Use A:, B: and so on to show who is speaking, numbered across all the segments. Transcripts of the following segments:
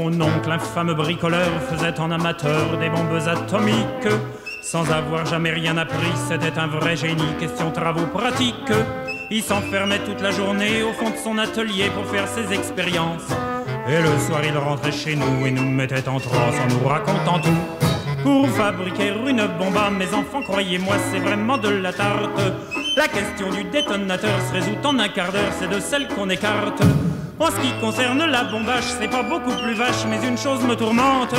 A: Son oncle, un fameux bricoleur, faisait en amateur des bombes atomiques. Sans avoir jamais rien appris, c'était un vrai génie, question travaux pratiques. Il s'enfermait toute la journée au fond de son atelier pour faire ses expériences. Et le soir il rentrait chez nous et nous mettait en transe en nous racontant tout. Pour fabriquer une bombe, mes enfants, croyez-moi, c'est vraiment de la tarte. La question du détonateur se résout en un quart d'heure, c'est de celle qu'on écarte. En ce qui concerne la bombage, c'est pas beaucoup plus vache, mais une chose me tourmente,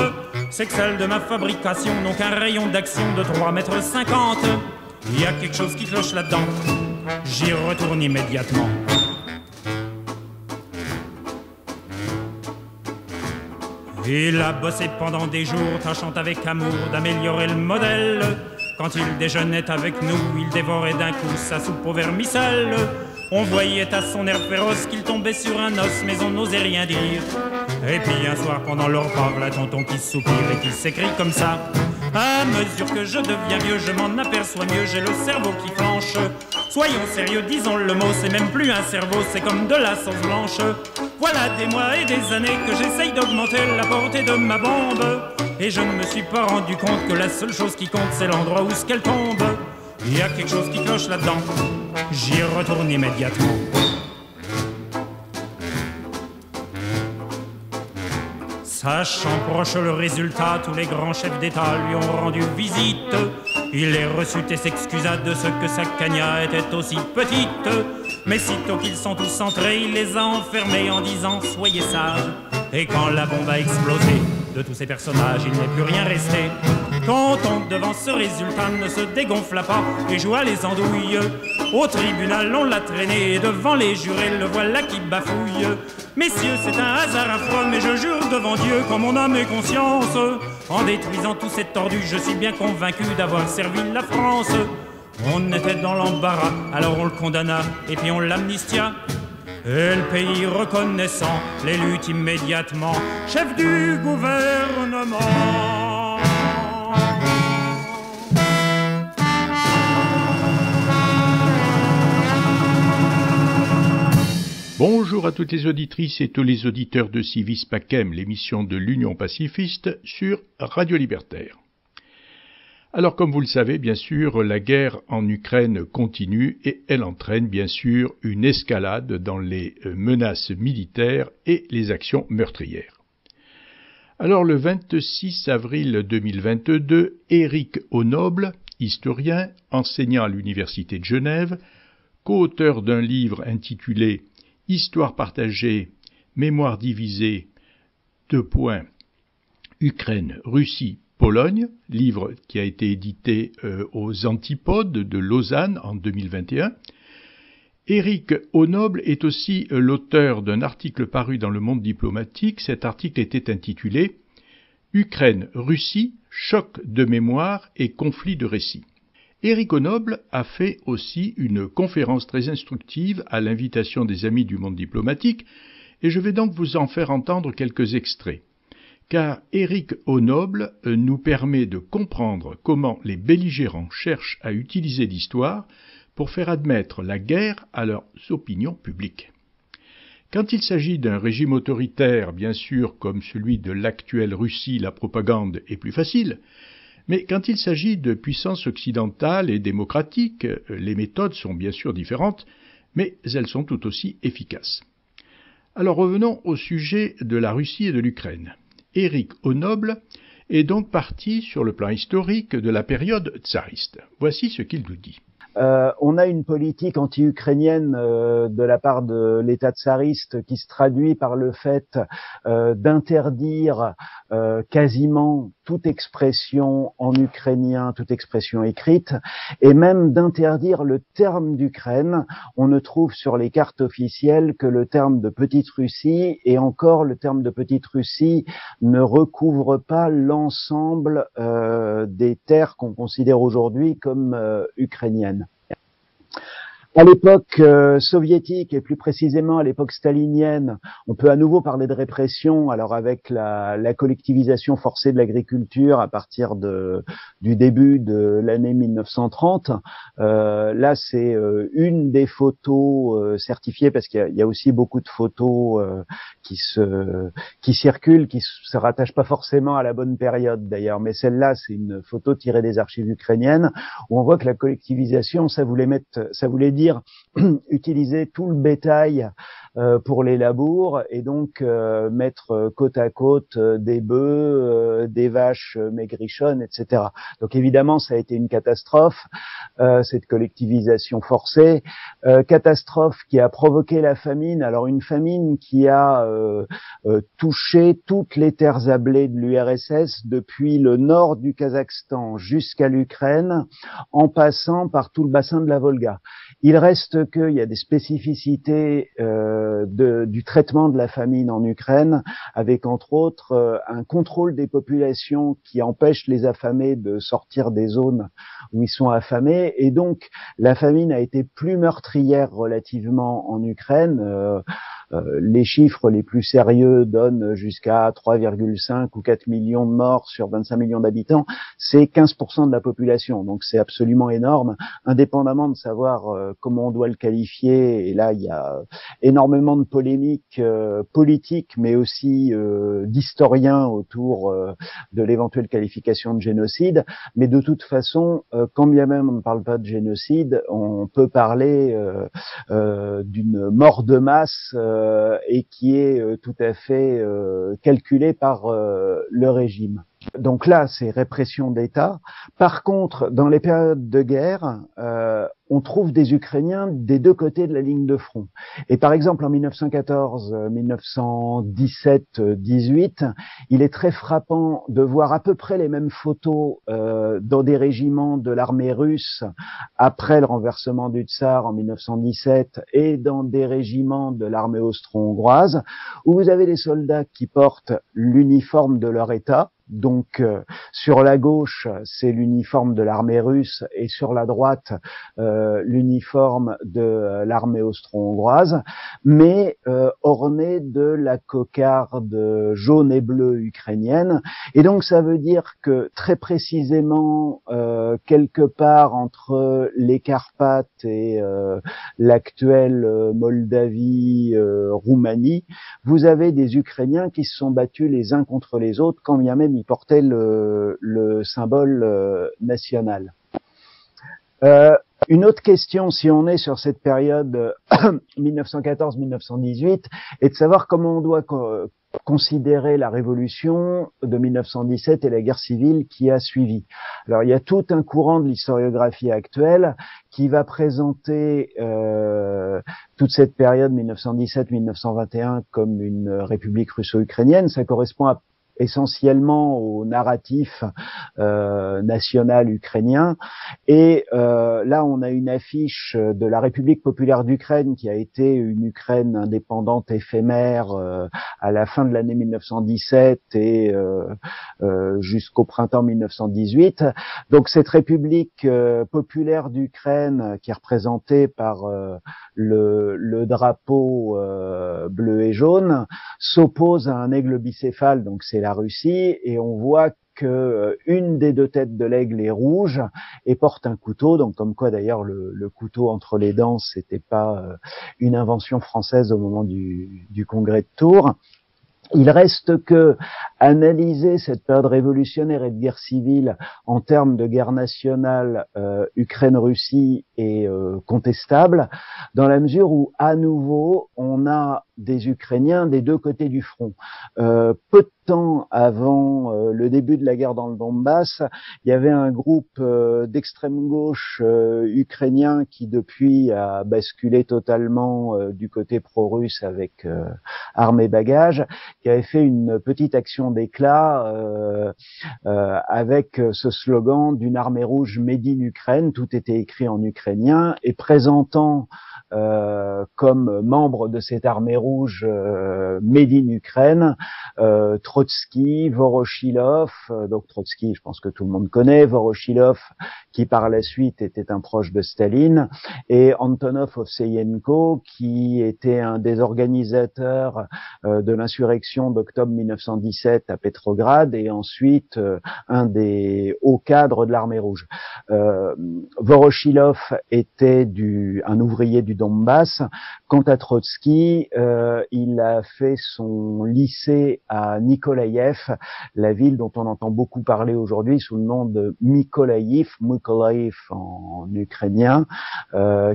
A: c'est que celle de ma fabrication n'ont qu'un rayon d'action de 3,50 m. Il y a quelque chose qui cloche là-dedans, j'y retourne immédiatement. Il a bossé pendant des jours, tâchant avec amour d'améliorer le modèle. Quand il déjeunait avec nous, il dévorait d'un coup sa soupe au vermicelle. On voyait à son air féroce qu'il tombait sur un os, mais on n'osait rien dire. Et puis un soir pendant le repas, voilà tonton qui soupire et qui s'écrie comme ça. À mesure que je deviens vieux, je m'en aperçois mieux, j'ai le cerveau qui flanche. Soyons sérieux, disons le mot, c'est même plus un cerveau, c'est comme de la sauce blanche. Voilà des mois et des années que j'essaye d'augmenter la portée de ma bombe. Et je ne me suis pas rendu compte que la seule chose qui compte, c'est l'endroit où qu'elle tombe. Il y a quelque chose qui cloche là-dedans, j'y retourne immédiatement. Sachant proche le résultat, tous les grands chefs d'État lui ont rendu visite. Il les reçut et s'excusa de ce que sa cagna était aussi petite. Mais sitôt qu'ils sont tous entrés, il les a enfermés en disant « Soyez sages ». Et quand la bombe a explosé, de tous ces personnages, il n'est plus rien resté. Tonton, devant ce résultat, ne se dégonfla pas et joua les andouilles. Au tribunal, on l'a traîné et devant les jurés, le voilà qui bafouille. Messieurs, c'est un hasard affreux, mais je jure devant Dieu qu'en mon âme et conscience, en détruisant tous ces tordus, je suis bien convaincu d'avoir servi la France. On était dans l'embarras, alors on le condamna et puis on l'amnistia. Et le pays reconnaissant l'élut immédiatement chef du gouvernement.
B: Bonjour à toutes les auditrices et tous les auditeurs de Civis Pacem, l'émission de l'Union pacifiste sur Radio Libertaire. Alors, comme vous le savez, bien sûr, la guerre en Ukraine continue et elle entraîne, bien sûr, une escalade dans les menaces militaires et les actions meurtrières. Alors, le 26 avril 2022, Éric Honoble, historien, enseignant à l'Université de Genève, co-auteur d'un livre intitulé « Histoire partagée, mémoire divisée, Ukraine, Russie, Pologne », livre qui a été édité aux Antipodes de Lausanne en 2021. Éric Honoble est aussi l'auteur d'un article paru dans Le Monde diplomatique. Cet article était intitulé « Ukraine, Russie, choc de mémoire et conflit de récits ». Éric Honoble a fait aussi une conférence très instructive à l'invitation des amis du Monde diplomatique, et je vais donc vous en faire entendre quelques extraits. Car Éric Honoble nous permet de comprendre comment les belligérants cherchent à utiliser l'histoire pour faire admettre la guerre à leurs opinions publiques. Quand il s'agit d'un régime autoritaire, bien sûr, comme celui de l'actuelle Russie, la propagande est plus facile, mais quand il s'agit de puissances occidentales et démocratiques, les méthodes sont bien sûr différentes, mais elles sont tout aussi efficaces. Alors revenons au sujet de la Russie et de l'Ukraine. Éric Honoble est donc parti sur le plan historique de la période tsariste. Voici ce qu'il nous dit.
C: On a une politique anti-ukrainienne de la part de l'État tsariste qui se traduit par le fait d'interdire quasiment toute expression en ukrainien, toute expression écrite, et même d'interdire le terme d'Ukraine. On ne trouve sur les cartes officielles que le terme de Petite Russie, et encore le terme de Petite Russie ne recouvre pas l'ensemble des terres qu'on considère aujourd'hui comme ukrainiennes. À l'époque soviétique et plus précisément à l'époque stalinienne, on peut à nouveau parler de répression. Alors avec la collectivisation forcée de l'agriculture à partir du début de l'année 1930, là c'est une des photos certifiées parce qu'il y a aussi beaucoup de photos qui circulent, qui se rattachent pas forcément à la bonne période d'ailleurs. Mais celle-là c'est une photo tirée des archives ukrainiennes où on voit que la collectivisation ça voulait dire utiliser tout le bétail pour les labours et donc mettre côte à côte des bœufs, des vaches maigrichonnes, etc. Donc évidemment, ça a été une catastrophe, cette collectivisation forcée, catastrophe qui a provoqué la famine. Alors une famine qui a touché toutes les terres sablées de l'URSS depuis le nord du Kazakhstan jusqu'à l'Ukraine, en passant par tout le bassin de la Volga. Il reste qu'il y a des spécificités du traitement de la famine en Ukraine, avec entre autres un contrôle des populations qui empêche les affamés de sortir des zones où ils sont affamés, et donc la famine a été plus meurtrière relativement en Ukraine. Les chiffres les plus sérieux donnent jusqu'à 3,5 ou 4 millions de morts sur 25 millions d'habitants. C'est 15% de la population, donc c'est absolument énorme, indépendamment de savoir comment on doit le qualifier. Et là, il y a énormément de polémiques politiques, mais aussi d'historiens autour de l'éventuelle qualification de génocide. Mais de toute façon, quand bien même on ne parle pas de génocide, on peut parler d'une mort de masse et qui est tout à fait calculée par le régime. Donc là, c'est répression d'État. Par contre, dans les périodes de guerre, on trouve des Ukrainiens des deux côtés de la ligne de front. Et par exemple, en 1914, 1917, 18, il est très frappant de voir à peu près les mêmes photos dans des régiments de l'armée russe après le renversement du tsar en 1917 et dans des régiments de l'armée austro-hongroise, où vous avez des soldats qui portent l'uniforme de leur État. Donc sur la gauche, c'est l'uniforme de l'armée russe et sur la droite, l'uniforme de l'armée austro-hongroise, mais orné de la cocarde jaune et bleue ukrainienne. Et donc ça veut dire que très précisément, quelque part entre les Carpates et l'actuelle Moldavie, Roumanie, vous avez des Ukrainiens qui se sont battus les uns contre les autres, quand bien même ils portaient le symbole national. Une autre question, si on est sur cette période 1914-1918, est de savoir comment on doit considérer la révolution de 1917 et la guerre civile qui a suivi. Alors il y a tout un courant de l'historiographie actuelle qui va présenter toute cette période 1917-1921 comme une république russo-ukrainienne. Ça correspond essentiellement au narratif national ukrainien. Et là, on a une affiche de la République populaire d'Ukraine qui a été une Ukraine indépendante éphémère à la fin de l'année 1917 et jusqu'au printemps 1918. Donc cette République populaire d'Ukraine, qui est représentée par le drapeau bleu et jaune, s'oppose à un aigle bicéphale, donc c'est la Russie, et on voit que une des deux têtes de l'aigle est rouge et porte un couteau, donc comme quoi d'ailleurs le couteau entre les dents, c'était pas une invention française au moment du congrès de Tours. Il reste que analyser cette période révolutionnaire et de guerre civile en termes de guerre nationale Ukraine-Russie est contestable, dans la mesure où, à nouveau, on a des Ukrainiens des deux côtés du front. Peu de temps avant le début de la guerre dans le Donbass, il y avait un groupe d'extrême gauche ukrainien qui depuis a basculé totalement du côté pro-russe avec armes et bagages, qui avait fait une petite action d'éclat avec ce slogan d'une armée rouge made in Ukraine. Tout était écrit en ukrainien et présentant comme membres de cette armée rouge made in Ukraine, Trotsky, Voroshilov, donc Trotsky, je pense que tout le monde connaît, Voroshilov, qui par la suite était un proche de Staline, et Antonov Ovseyenko, qui était un des organisateurs de l'insurrection d'octobre 1917 à Petrograd, et ensuite un des hauts cadres de l'armée rouge. Voroshilov était un ouvrier du Donbass. Quant à Trotsky, il a fait son lycée à Nikolaïev, la ville dont on entend beaucoup parler aujourd'hui sous le nom de Mykolaïv en ukrainien,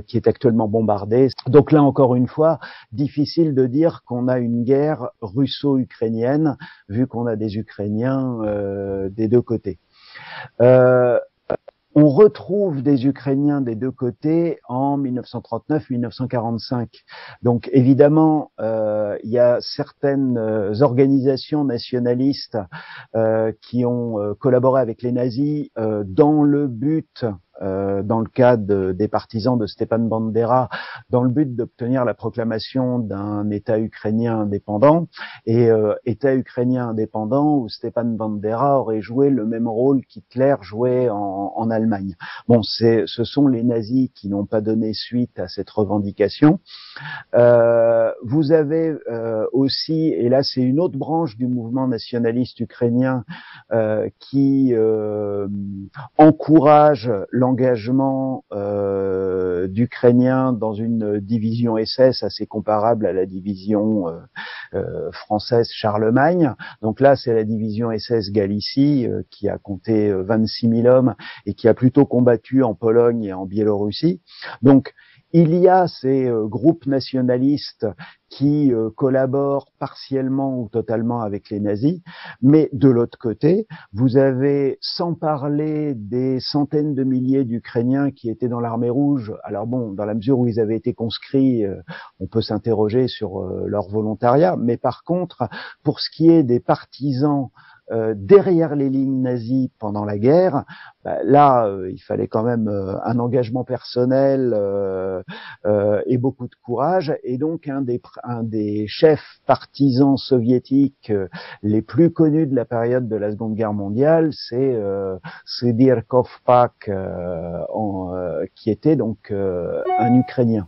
C: qui est actuellement bombardée. Donc là, encore une fois, difficile de dire qu'on a une guerre russo-ukrainienne, vu qu'on a des Ukrainiens des deux côtés. On retrouve des Ukrainiens des deux côtés en 1939-1945. Donc évidemment, il y a certaines organisations nationalistes qui ont collaboré avec les nazis dans le but, dans le cas des partisans de Stepan Bandera, dans le but d'obtenir la proclamation d'un État ukrainien indépendant, et État ukrainien indépendant où Stepan Bandera aurait joué le même rôle qu'Hitler jouait en Allemagne. Bon, ce sont les nazis qui n'ont pas donné suite à cette revendication. Vous avez aussi, et là c'est une autre branche du mouvement nationaliste ukrainien qui encourage l'engagement d'Ukrainiens dans une division SS assez comparable à la division française Charlemagne. Donc là, c'est la division SS Galicie qui a compté 26 000 hommes et qui a plutôt combattu en Pologne et en Biélorussie. Donc, il y a ces groupes nationalistes qui collaborent partiellement ou totalement avec les nazis, mais de l'autre côté, vous avez, sans parler des centaines de milliers d'Ukrainiens qui étaient dans l'armée rouge, alors bon, dans la mesure où ils avaient été conscrits, on peut s'interroger sur leur volontariat, mais par contre, pour ce qui est des partisans derrière les lignes nazies pendant la guerre, là, il fallait quand même un engagement personnel et beaucoup de courage. Et donc, un des chefs partisans soviétiques les plus connus de la période de la Seconde Guerre mondiale, c'est Sidir Kovpak, qui était donc un Ukrainien.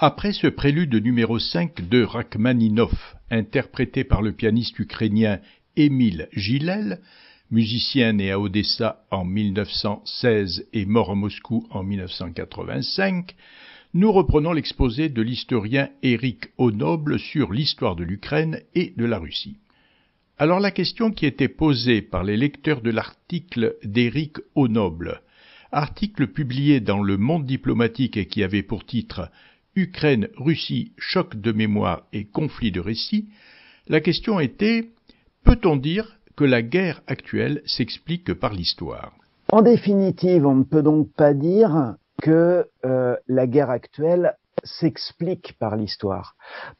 B: Après ce prélude numéro 5 de Rachmaninov, interprété par le pianiste ukrainien Émile Gilel, musicien né à Odessa en 1916 et mort à Moscou en 1985, nous reprenons l'exposé de l'historien Éric Honoble sur l'histoire de l'Ukraine et de la Russie. Alors la question qui était posée par les lecteurs de l'article d'Éric Honoble, article publié dans Le Monde diplomatique et qui avait pour titre « Ukraine, Russie, choc de mémoire et conflit de récit », la question était « Peut-on dire que la guerre actuelle s'explique par l'histoire ?»
C: En définitive, on ne peut donc pas dire que la guerre actuelle s'explique par l'histoire.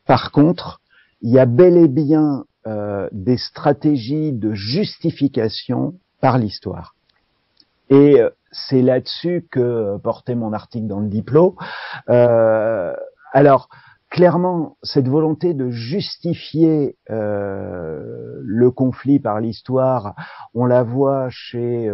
C: Par contre, il y a bel et bien des stratégies de justification par l'histoire. Et c'est là-dessus que portait mon article dans le Diplo. Alors, clairement, cette volonté de justifier le conflit par l'histoire, on la voit chez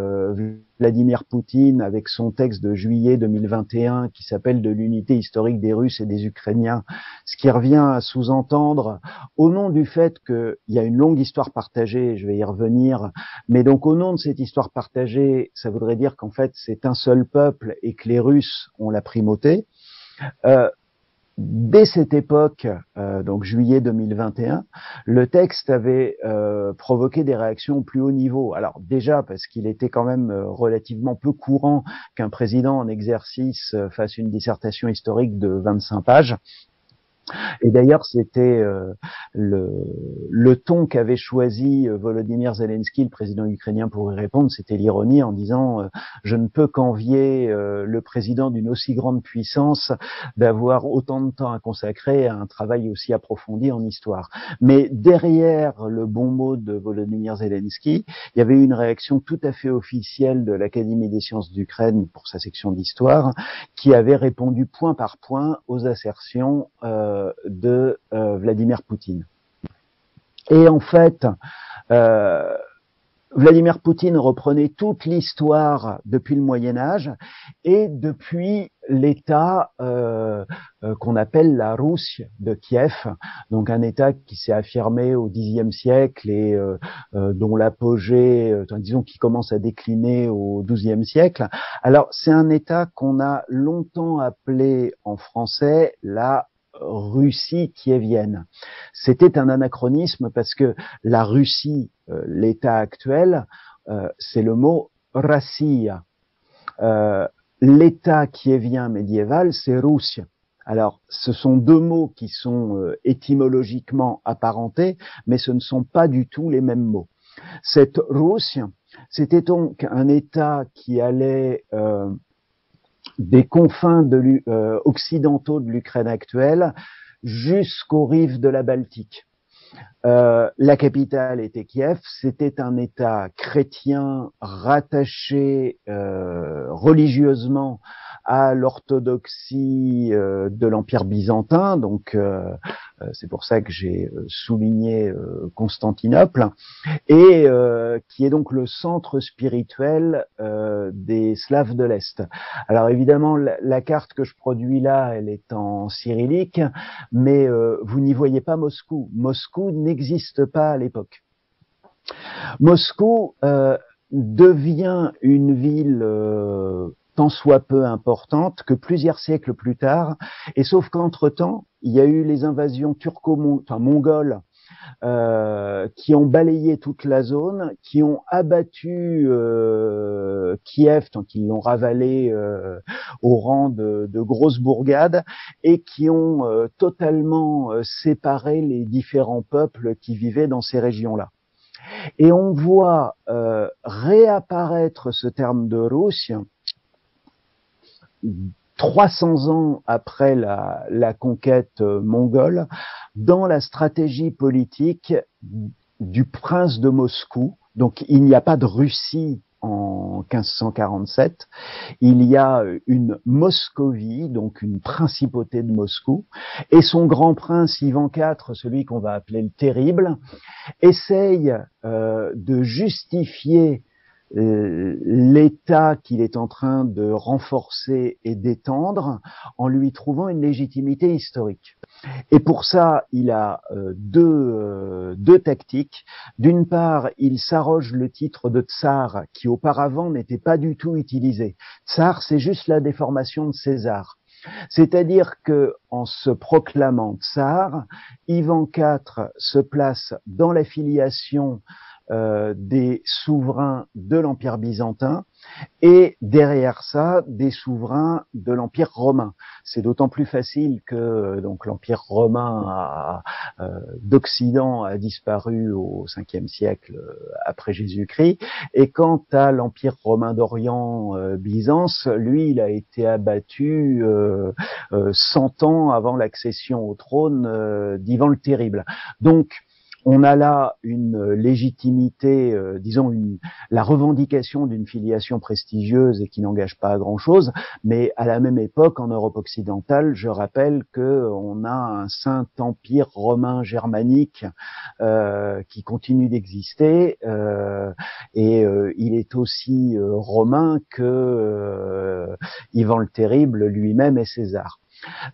C: Vladimir Poutine avec son texte de juillet 2021 qui s'appelle « De l'unité historique des Russes et des Ukrainiens », ce qui revient à sous-entendre, au nom du fait qu'il y a une longue histoire partagée, je vais y revenir, mais donc au nom de cette histoire partagée, ça voudrait dire qu'en fait c'est un seul peuple et que les Russes ont la primauté. Dès cette époque, donc juillet 2021, le texte avait provoqué des réactions au plus haut niveau. Alors déjà parce qu'il était quand même relativement peu courant qu'un président en exercice fasse une dissertation historique de 25 pages. Et d'ailleurs, c'était le ton qu'avait choisi Volodymyr Zelensky, le président ukrainien, pour y répondre, c'était l'ironie en disant je ne peux qu'envier le président d'une aussi grande puissance d'avoir autant de temps à consacrer à un travail aussi approfondi en histoire. Mais derrière le bon mot de Volodymyr Zelensky, il y avait une réaction tout à fait officielle de l'Académie des sciences d'Ukraine pour sa section d'histoire, qui avait répondu point par point aux assertions de Vladimir Poutine. Et en fait, Vladimir Poutine reprenait toute l'histoire depuis le Moyen-Âge et depuis l'État qu'on appelle la Russie de Kiev, donc un État qui s'est affirmé au Xe siècle et dont l'apogée, disons, qui commence à décliner au XIIe siècle. Alors, c'est un État qu'on a longtemps appelé en français la Russie kievienne. C'était un anachronisme parce que la Russie, l'État actuel, c'est le mot Rossiya. L'État kievien médiéval, c'est Russia. Alors, ce sont deux mots qui sont étymologiquement apparentés, mais ce ne sont pas du tout les mêmes mots. Cette Russie, c'était donc un État qui allait des confins occidentaux de l'Ukraine actuelle jusqu'aux rives de la Baltique. La capitale était Kiev, c'était un État chrétien rattaché religieusement à l'orthodoxie de l'Empire byzantin, donc c'est pour ça que j'ai souligné Constantinople, et qui est donc le centre spirituel des Slaves de l'Est. Alors évidemment, la carte que je produis là, elle est en cyrillique, mais vous n'y voyez pas Moscou. Moscou n'existe pas à l'époque. Moscou devient une ville tant soit peu importante que plusieurs siècles plus tard, et sauf qu'entre-temps, il y a eu les invasions mongoles qui ont balayé toute la zone, qui ont abattu Kiev, tant qu'ils l'ont ravalé au rang de grosses bourgades, et qui ont totalement séparé les différents peuples qui vivaient dans ces régions-là. Et on voit réapparaître ce terme de Russie 300 ans après la conquête mongole dans la stratégie politique du prince de Moscou. Donc il n'y a pas de Russie en 1547, il y a une Moscovie, donc une principauté de Moscou, et son grand prince Ivan IV, celui qu'on va appeler le Terrible, essaye de justifier l'État qu'il est en train de renforcer et d'étendre en lui trouvant une légitimité historique. Et pour ça, il a deux tactiques. D'une part, il s'arroge le titre de tsar qui auparavant n'était pas du tout utilisé. Tsar, c'est juste la déformation de César. C'est-à-dire que, en se proclamant tsar, Ivan IV se place dans la filiation des souverains de l'Empire byzantin et derrière ça des souverains de l'Empire romain. C'est d'autant plus facile que donc l'Empire romain d'Occident a disparu au 5e siècle après Jésus-Christ, et quant à l'Empire romain d'Orient Byzance, lui il a été abattu 100 ans avant l'accession au trône d'Ivan le Terrible. Donc On a là une légitimité, disons la revendication d'une filiation prestigieuse et qui n'engage pas à grand-chose, mais à la même époque, en Europe occidentale, je rappelle que on a un saint empire romain germanique qui continue d'exister, et il est aussi romain que Ivan le Terrible lui-même est César.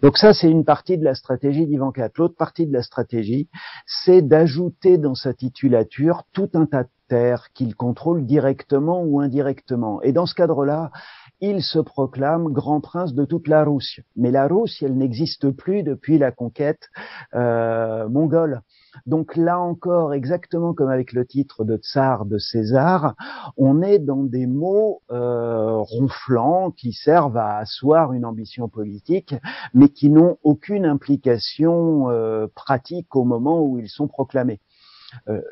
C: Donc ça, c'est une partie de la stratégie d'Ivan IV. L'autre partie de la stratégie, c'est d'ajouter dans sa titulature tout un tas de terres qu'il contrôle directement ou indirectement. Et dans ce cadre-là, il se proclame grand prince de toute la Russie. Mais la Russie, elle n'existe plus depuis la conquête mongole. Donc là encore, exactement comme avec le titre de tsar de César, on est dans des mots ronflants qui servent à asseoir une ambition politique, mais qui n'ont aucune implication pratique au moment où ils sont proclamés.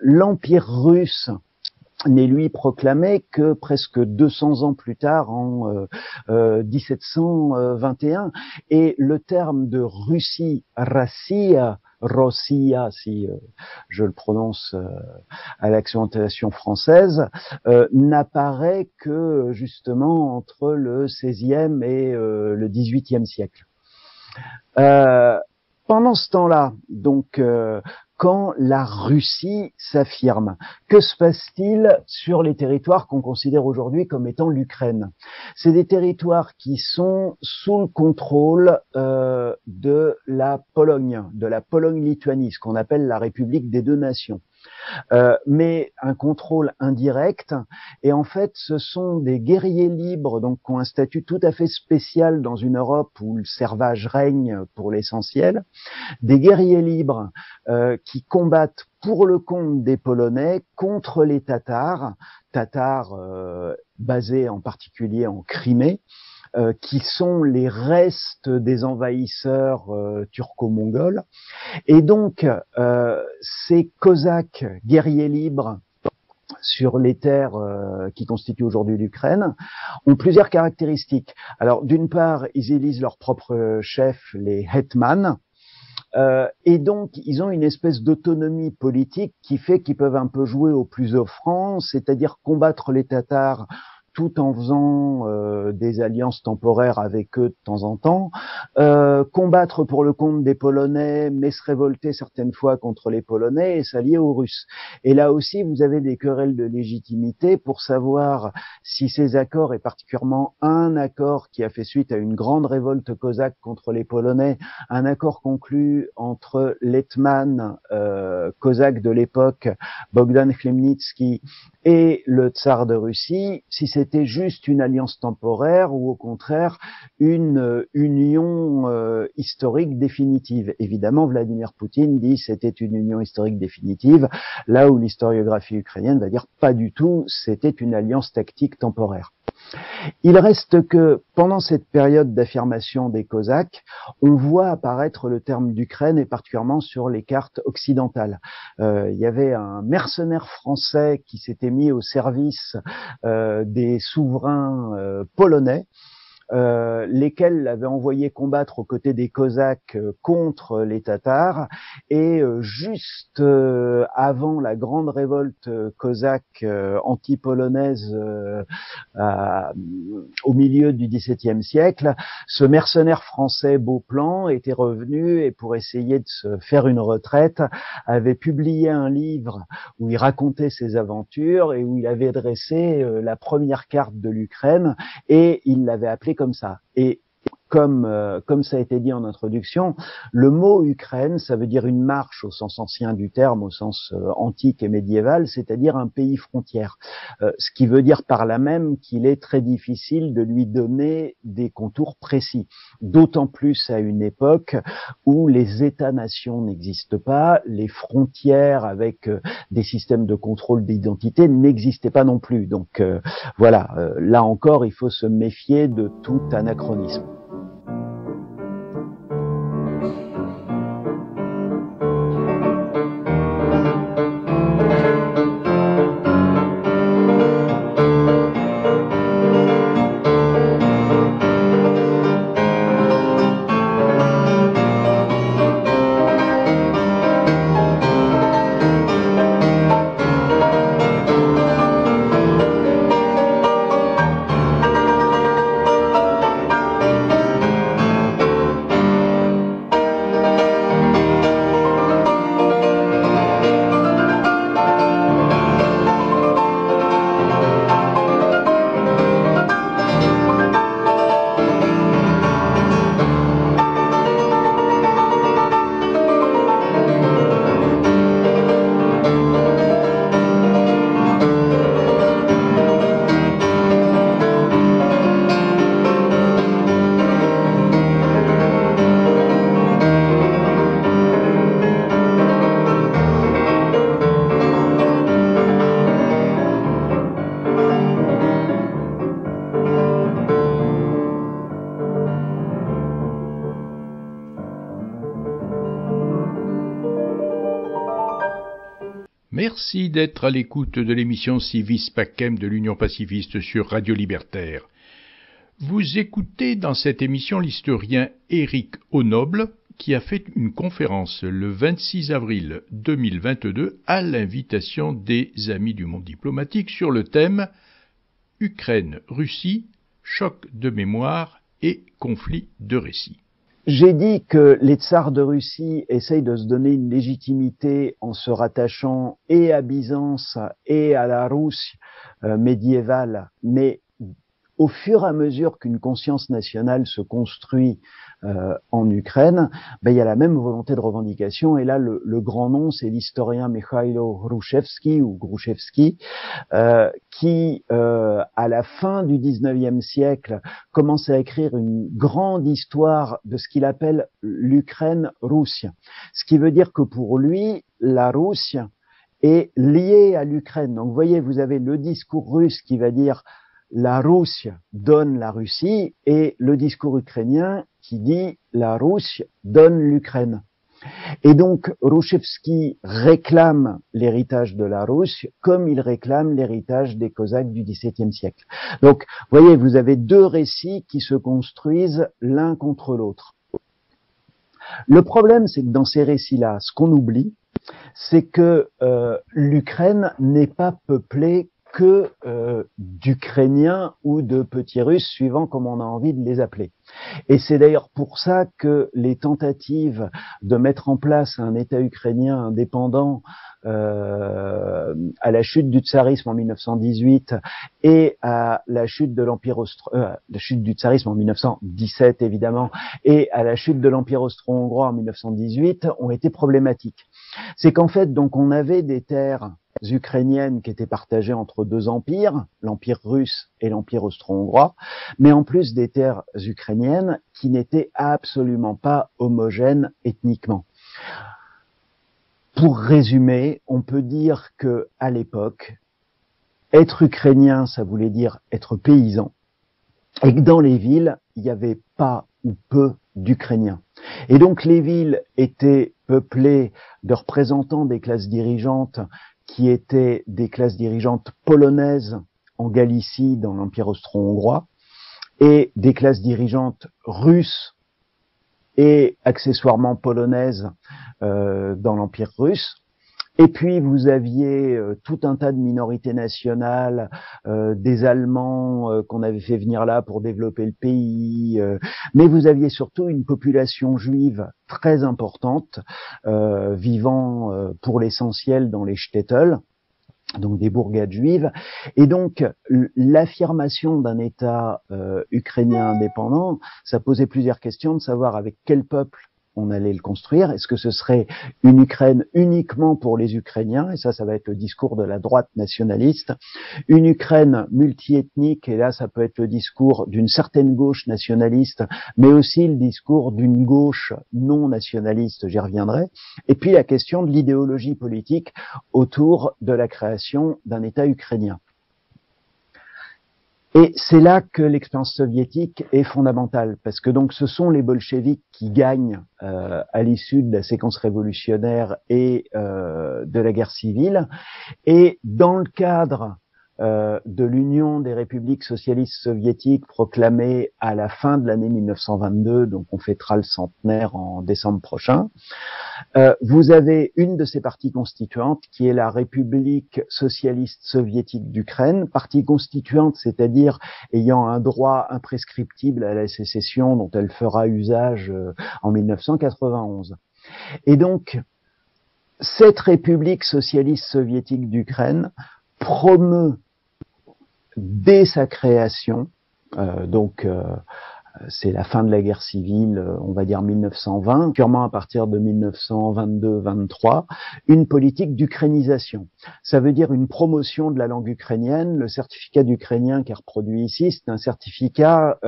C: L'Empire russe n'est lui proclamé que presque 200 ans plus tard, en 1721, et le terme de Russie, Rossiya, si je le prononce à l'accentuation française, n'apparaît que justement entre le XVIe et le XVIIIe siècle. Pendant ce temps-là, donc, quand la Russie s'affirme, que se passe-t-il sur les territoires qu'on considère aujourd'hui comme étant l'Ukraine? C'est des territoires qui sont sous le contrôle de la Pologne-Lituanie, ce qu'on appelle la République des deux nations. Mais un contrôle indirect, et en fait ce sont des guerriers libres, donc qui ont un statut tout à fait spécial dans une Europe où le servage règne pour l'essentiel, des guerriers libres qui combattent pour le compte des Polonais contre les Tatars basés en particulier en Crimée, qui sont les restes des envahisseurs turco-mongols. Et donc, ces Cosaques guerriers libres sur les terres qui constituent aujourd'hui l'Ukraine ont plusieurs caractéristiques. Alors, d'une part, ils élisent leur propre chef, les hetmans, et donc, ils ont une espèce d'autonomie politique qui fait qu'ils peuvent un peu jouer au plus offrant, c'est-à-dire combattre les Tatars tout en faisant des alliances temporaires avec eux de temps en temps, combattre pour le compte des Polonais, mais se révolter certaines fois contre les Polonais et s'allier aux Russes. Et là aussi, vous avez des querelles de légitimité pour savoir si ces accords, et particulièrement un accord qui a fait suite à une grande révolte cosaque contre les Polonais, un accord conclu entre l'hetman cosaque de l'époque, Bogdan Khmelnytsky, et le tsar de Russie, si c'était juste une alliance temporaire ou au contraire une union historique définitive. Évidemment, Vladimir Poutine dit c'était une union historique définitive, là où l'historiographie ukrainienne va dire pas du tout, c'était une alliance tactique temporaire. Il reste que pendant cette période d'affirmation des Cosaques, on voit apparaître le terme d'Ukraine et particulièrement sur les cartes occidentales. Il y avait un mercenaire français qui s'était mis au service des souverains polonais, lesquels l'avaient envoyé combattre aux côtés des Cosaques contre les Tatars, et juste avant la grande révolte cosaque anti-polonaise au milieu du XVIIe siècle, ce mercenaire français Beauplan était revenu et pour essayer de se faire une retraite avait publié un livre où il racontait ses aventures et où il avait dressé la première carte de l'Ukraine et il l'avait appelée comme ça. Et comme ça a été dit en introduction, le mot Ukraine, ça veut dire une marche au sens ancien du terme, au sens antique et médiéval, c'est-à-dire un pays frontière. Ce qui veut dire par là même qu'il est très difficile de lui donner des contours précis. D'autant plus à une époque où les États-nations n'existent pas, les frontières avec des systèmes de contrôle d'identité n'existaient pas non plus. Donc voilà, là encore, il faut se méfier de tout anachronisme.
B: Merci d'être à l'écoute de l'émission Civis Pacem de l'Union pacifiste sur Radio Libertaire. Vous écoutez dans cette émission l'historien Éric Honoble qui a fait une conférence le 26 avril 2022 à l'invitation des Amis du monde diplomatique sur le thème Ukraine-Russie, choc de mémoire et conflit de récit.
C: J'ai dit que les tsars de Russie essayent de se donner une légitimité en se rattachant et à Byzance et à la Russie médiévale, mais au fur et à mesure qu'une conscience nationale se construit en Ukraine, il y a la même volonté de revendication. Et là, le grand nom, c'est l'historien Mikhailo Hrushevsky ou Grushevsky, qui, à la fin du 19e siècle, commence à écrire une grande histoire de ce qu'il appelle l'Ukraine-Russie. Ce qui veut dire que pour lui, la Russie est liée à l'Ukraine. Donc, vous voyez, vous avez le discours russe qui va dire la Russie donne la Russie et le discours ukrainien qui dit la Russie donne l'Ukraine. Et donc, Hrushevsky réclame l'héritage de la Russie comme il réclame l'héritage des Cosaques du XVIIe siècle. Donc, vous voyez, vous avez deux récits qui se construisent l'un contre l'autre. Le problème, c'est que dans ces récits-là, ce qu'on oublie, c'est que l'Ukraine n'est pas peuplée que d'Ukrainiens ou de petits Russes, suivant comme on a envie de les appeler. Et c'est d'ailleurs pour ça que les tentatives de mettre en place un État ukrainien indépendant à la chute du tsarisme en 1918 et à la chute de l'Empire la chute du tsarisme en 1917 évidemment et à la chute de l'Empire austro-hongrois en 1918 ont été problématiques. C'est qu'en fait donc on avait des terres ukrainiennes qui étaient partagées entre deux empires, l'empire russe et l'empire austro-hongrois, mais en plus des terres ukrainiennes qui n'étaient absolument pas homogènes ethniquement. Pour résumer, on peut dire que à l'époque, être ukrainien, ça voulait dire être paysan, et que dans les villes, il n'y avait pas ou peu d'Ukrainiens. Et donc les villes étaient peuplées de représentants des classes dirigeantes qui étaient des classes dirigeantes polonaises en Galicie, dans l'Empire austro-hongrois, et des classes dirigeantes russes et accessoirement polonaises dans l'Empire russe. Et puis vous aviez tout un tas de minorités nationales, des Allemands qu'on avait fait venir là pour développer le pays, mais vous aviez surtout une population juive très importante, vivant pour l'essentiel dans les shtetl, donc des bourgades juives. Et donc l'affirmation d'un État ukrainien indépendant, ça posait plusieurs questions de savoir avec quel peuple on allait le construire. Est-ce que ce serait une Ukraine uniquement pour les Ukrainiens? Et ça va être le discours de la droite nationaliste. Une Ukraine multiethnique, et là, ça peut être le discours d'une certaine gauche nationaliste, mais aussi le discours d'une gauche non nationaliste, j'y reviendrai. Et puis la question de l'idéologie politique autour de la création d'un État ukrainien. Et c'est là que l'expérience soviétique est fondamentale, parce que donc ce sont les bolcheviks qui gagnent à l'issue de la séquence révolutionnaire et de la guerre civile. Et dans le cadre de l'Union des républiques socialistes soviétiques proclamée à la fin de l'année 1922, donc on fêtera le centenaire en décembre prochain, vous avez une de ces parties constituantes qui est la République socialiste soviétique d'Ukraine, partie constituante, c'est-à-dire ayant un droit imprescriptible à la sécession dont elle fera usage en 1991. Et donc, cette République socialiste soviétique d'Ukraine promeut dès sa création, c'est la fin de la guerre civile, on va dire 1920, sûrement à partir de 1922-23, une politique d'ukrainisation. Ça veut dire une promotion de la langue ukrainienne. Le certificat d'ukrainien qui est reproduit ici, c'est un certificat,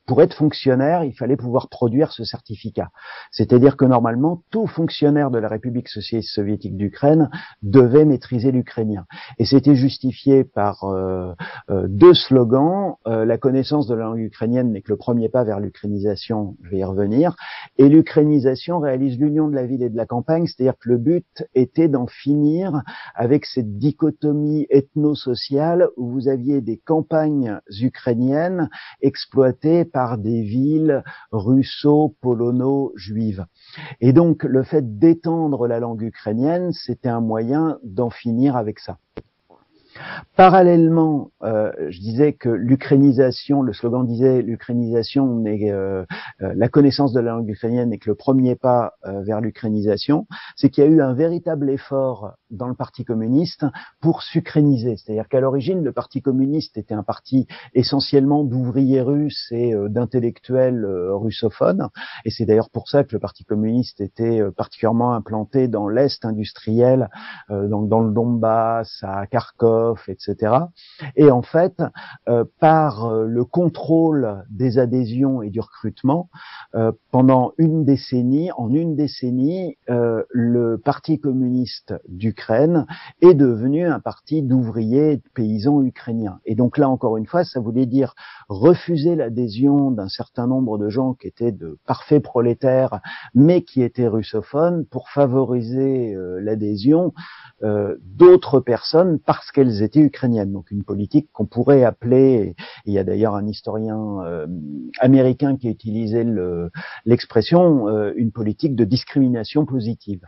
C: pour être fonctionnaire, il fallait pouvoir produire ce certificat. C'est-à-dire que normalement, tout fonctionnaire de la République socialiste soviétique d'Ukraine devait maîtriser l'ukrainien. Et c'était justifié par deux slogans. La connaissance de la langue ukrainienne n'est que le premier premier pas vers l'ukrainisation, je vais y revenir, et l'ukrainisation réalise l'union de la ville et de la campagne, c'est-à-dire que le but était d'en finir avec cette dichotomie ethno-sociale où vous aviez des campagnes ukrainiennes exploitées par des villes russo-polono-juives. Et donc, le fait d'étendre la langue ukrainienne, c'était un moyen d'en finir avec ça. Parallèlement, je disais que l'ukrainisation, le slogan disait l'ukrainisation n'est la connaissance de la langue ukrainienne n'est que le premier pas vers l'ukrainisation, c'est qu'il y a eu un véritable effort dans le Parti communiste pour s'ukrainiser. C'est-à-dire qu'à l'origine, le Parti communiste était un parti essentiellement d'ouvriers russes et d'intellectuels russophones, et c'est d'ailleurs pour ça que le Parti communiste était particulièrement implanté dans l'Est industriel, dans le Donbass, à Kharkov, etc. Et en fait, par le contrôle des adhésions et du recrutement, pendant une décennie, le Parti communiste d'Ukraine est devenu un parti d'ouvriers et de paysans ukrainiens. Et donc là, encore une fois, ça voulait dire refuser l'adhésion d'un certain nombre de gens qui étaient de parfaits prolétaires, mais qui étaient russophones, pour favoriser l'adhésion d'autres personnes parce qu'elles étaient ukrainiennes. Donc une politique qu'on pourrait appeler, et il y a d'ailleurs un historien américain qui a utilisé l'expression, une politique de discrimination positive.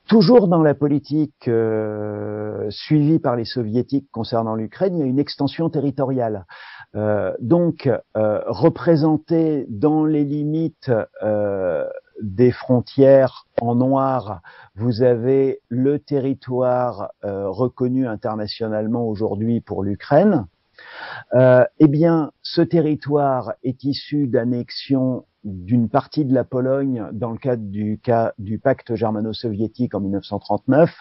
C: Toujours dans la politique suivie par les soviétiques concernant l'Ukraine, il y a une extension territoriale. Donc, représentée dans les limites des frontières en noir, vous avez le territoire reconnu internationalement aujourd'hui pour l'Ukraine. Eh bien, ce territoire est issu d'annexion d'une partie de la Pologne dans le cadre du pacte germano-soviétique en 1939,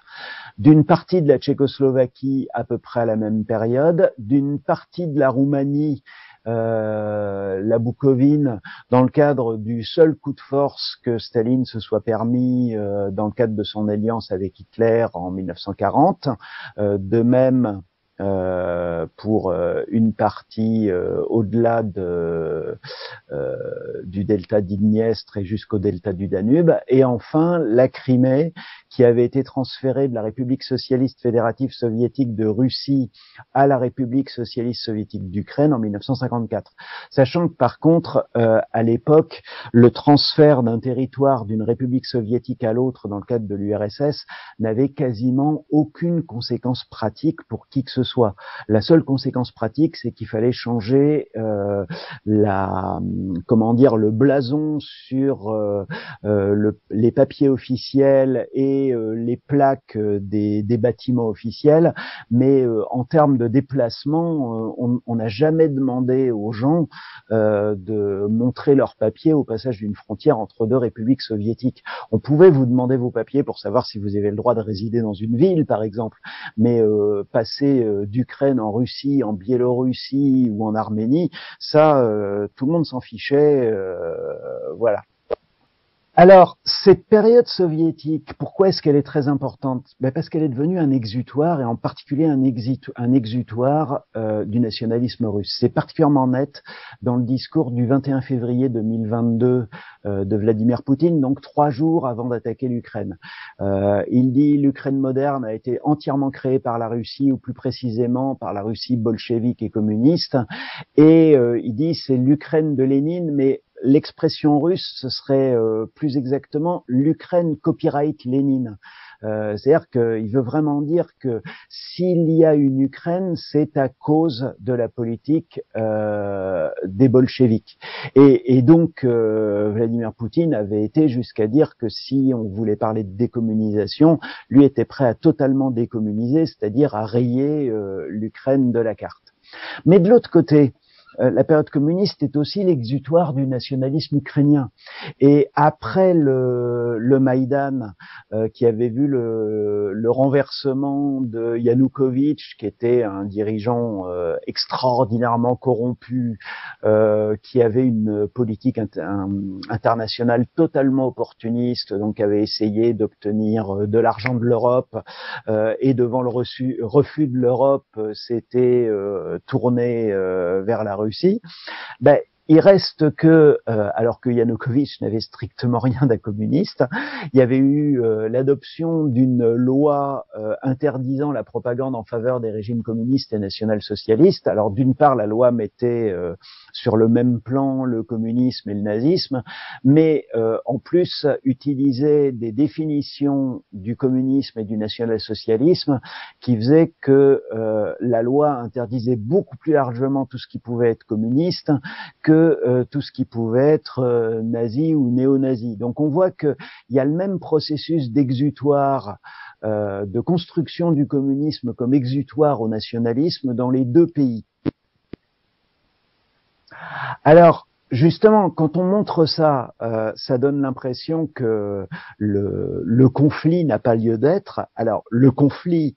C: d'une partie de la Tchécoslovaquie à peu près à la même période, d'une partie de la Roumanie, la Bukovine, dans le cadre du seul coup de force que Staline se soit permis dans le cadre de son alliance avec Hitler en 1940, de même pour une partie au-delà du delta d'Dniestre et jusqu'au delta du Danube, et enfin la Crimée, qui avait été transférée de la République socialiste fédérative soviétique de Russie à la République socialiste soviétique d'Ukraine en 1954. Sachant que par contre, à l'époque, le transfert d'un territoire d'une République soviétique à l'autre dans le cadre de l'URSS n'avait quasiment aucune conséquence pratique pour qui que ce soit. La seule conséquence pratique, c'est qu'il fallait changer le blason sur les papiers officiels et les plaques des bâtiments officiels, mais en termes de déplacement, on n'a jamais demandé aux gens de montrer leurs papiers au passage d'une frontière entre deux républiques soviétiques. On pouvait vous demander vos papiers pour savoir si vous avez le droit de résider dans une ville, par exemple, mais passer d'Ukraine en Russie, en Biélorussie ou en Arménie, ça, tout le monde s'en fichait, voilà. Alors, cette période soviétique, pourquoi est-ce qu'elle est très importante? Parce qu'elle est devenue un exutoire, et en particulier un exutoire du nationalisme russe. C'est particulièrement net dans le discours du 21 février 2022 de Vladimir Poutine, donc 3 jours avant d'attaquer l'Ukraine. Il dit l'Ukraine moderne a été entièrement créée par la Russie, ou plus précisément par la Russie bolchevique et communiste, et il dit c'est l'Ukraine de Lénine, mais l'expression russe, ce serait plus exactement l'Ukraine copyright Lénine. C'est-à-dire qu'il veut vraiment dire que s'il y a une Ukraine, c'est à cause de la politique des bolcheviks. Et donc, Vladimir Poutine avait été jusqu'à dire que si on voulait parler de décommunisation, lui était prêt à totalement décommuniser, c'est-à-dire à rayer l'Ukraine de la carte. Mais de l'autre côté, la période communiste est aussi l'exutoire du nationalisme ukrainien. Et après le Maïdan, qui avait vu le renversement de Yanukovych, qui était un dirigeant extraordinairement corrompu, qui avait une politique internationale totalement opportuniste, donc avait essayé d'obtenir de l'argent de l'Europe, et devant le refus de l'Europe, s'était tourné vers la Russie. Ben, il reste que, alors que Yanukovych n'avait strictement rien d'un communiste, il y avait eu l'adoption d'une loi interdisant la propagande en faveur des régimes communistes et national-socialistes. Alors d'une part, la loi mettait sur le même plan le communisme et le nazisme, mais en plus utilisait des définitions du communisme et du national-socialisme qui faisaient que la loi interdisait beaucoup plus largement tout ce qui pouvait être communiste que tout ce qui pouvait être nazi ou néo-nazi. Donc on voit qu'il y a le même processus d'exutoire, de construction du communisme comme exutoire au nationalisme dans les deux pays. Alors, justement, quand on montre ça, ça donne l'impression que le conflit n'a pas lieu d'être. Alors, le conflit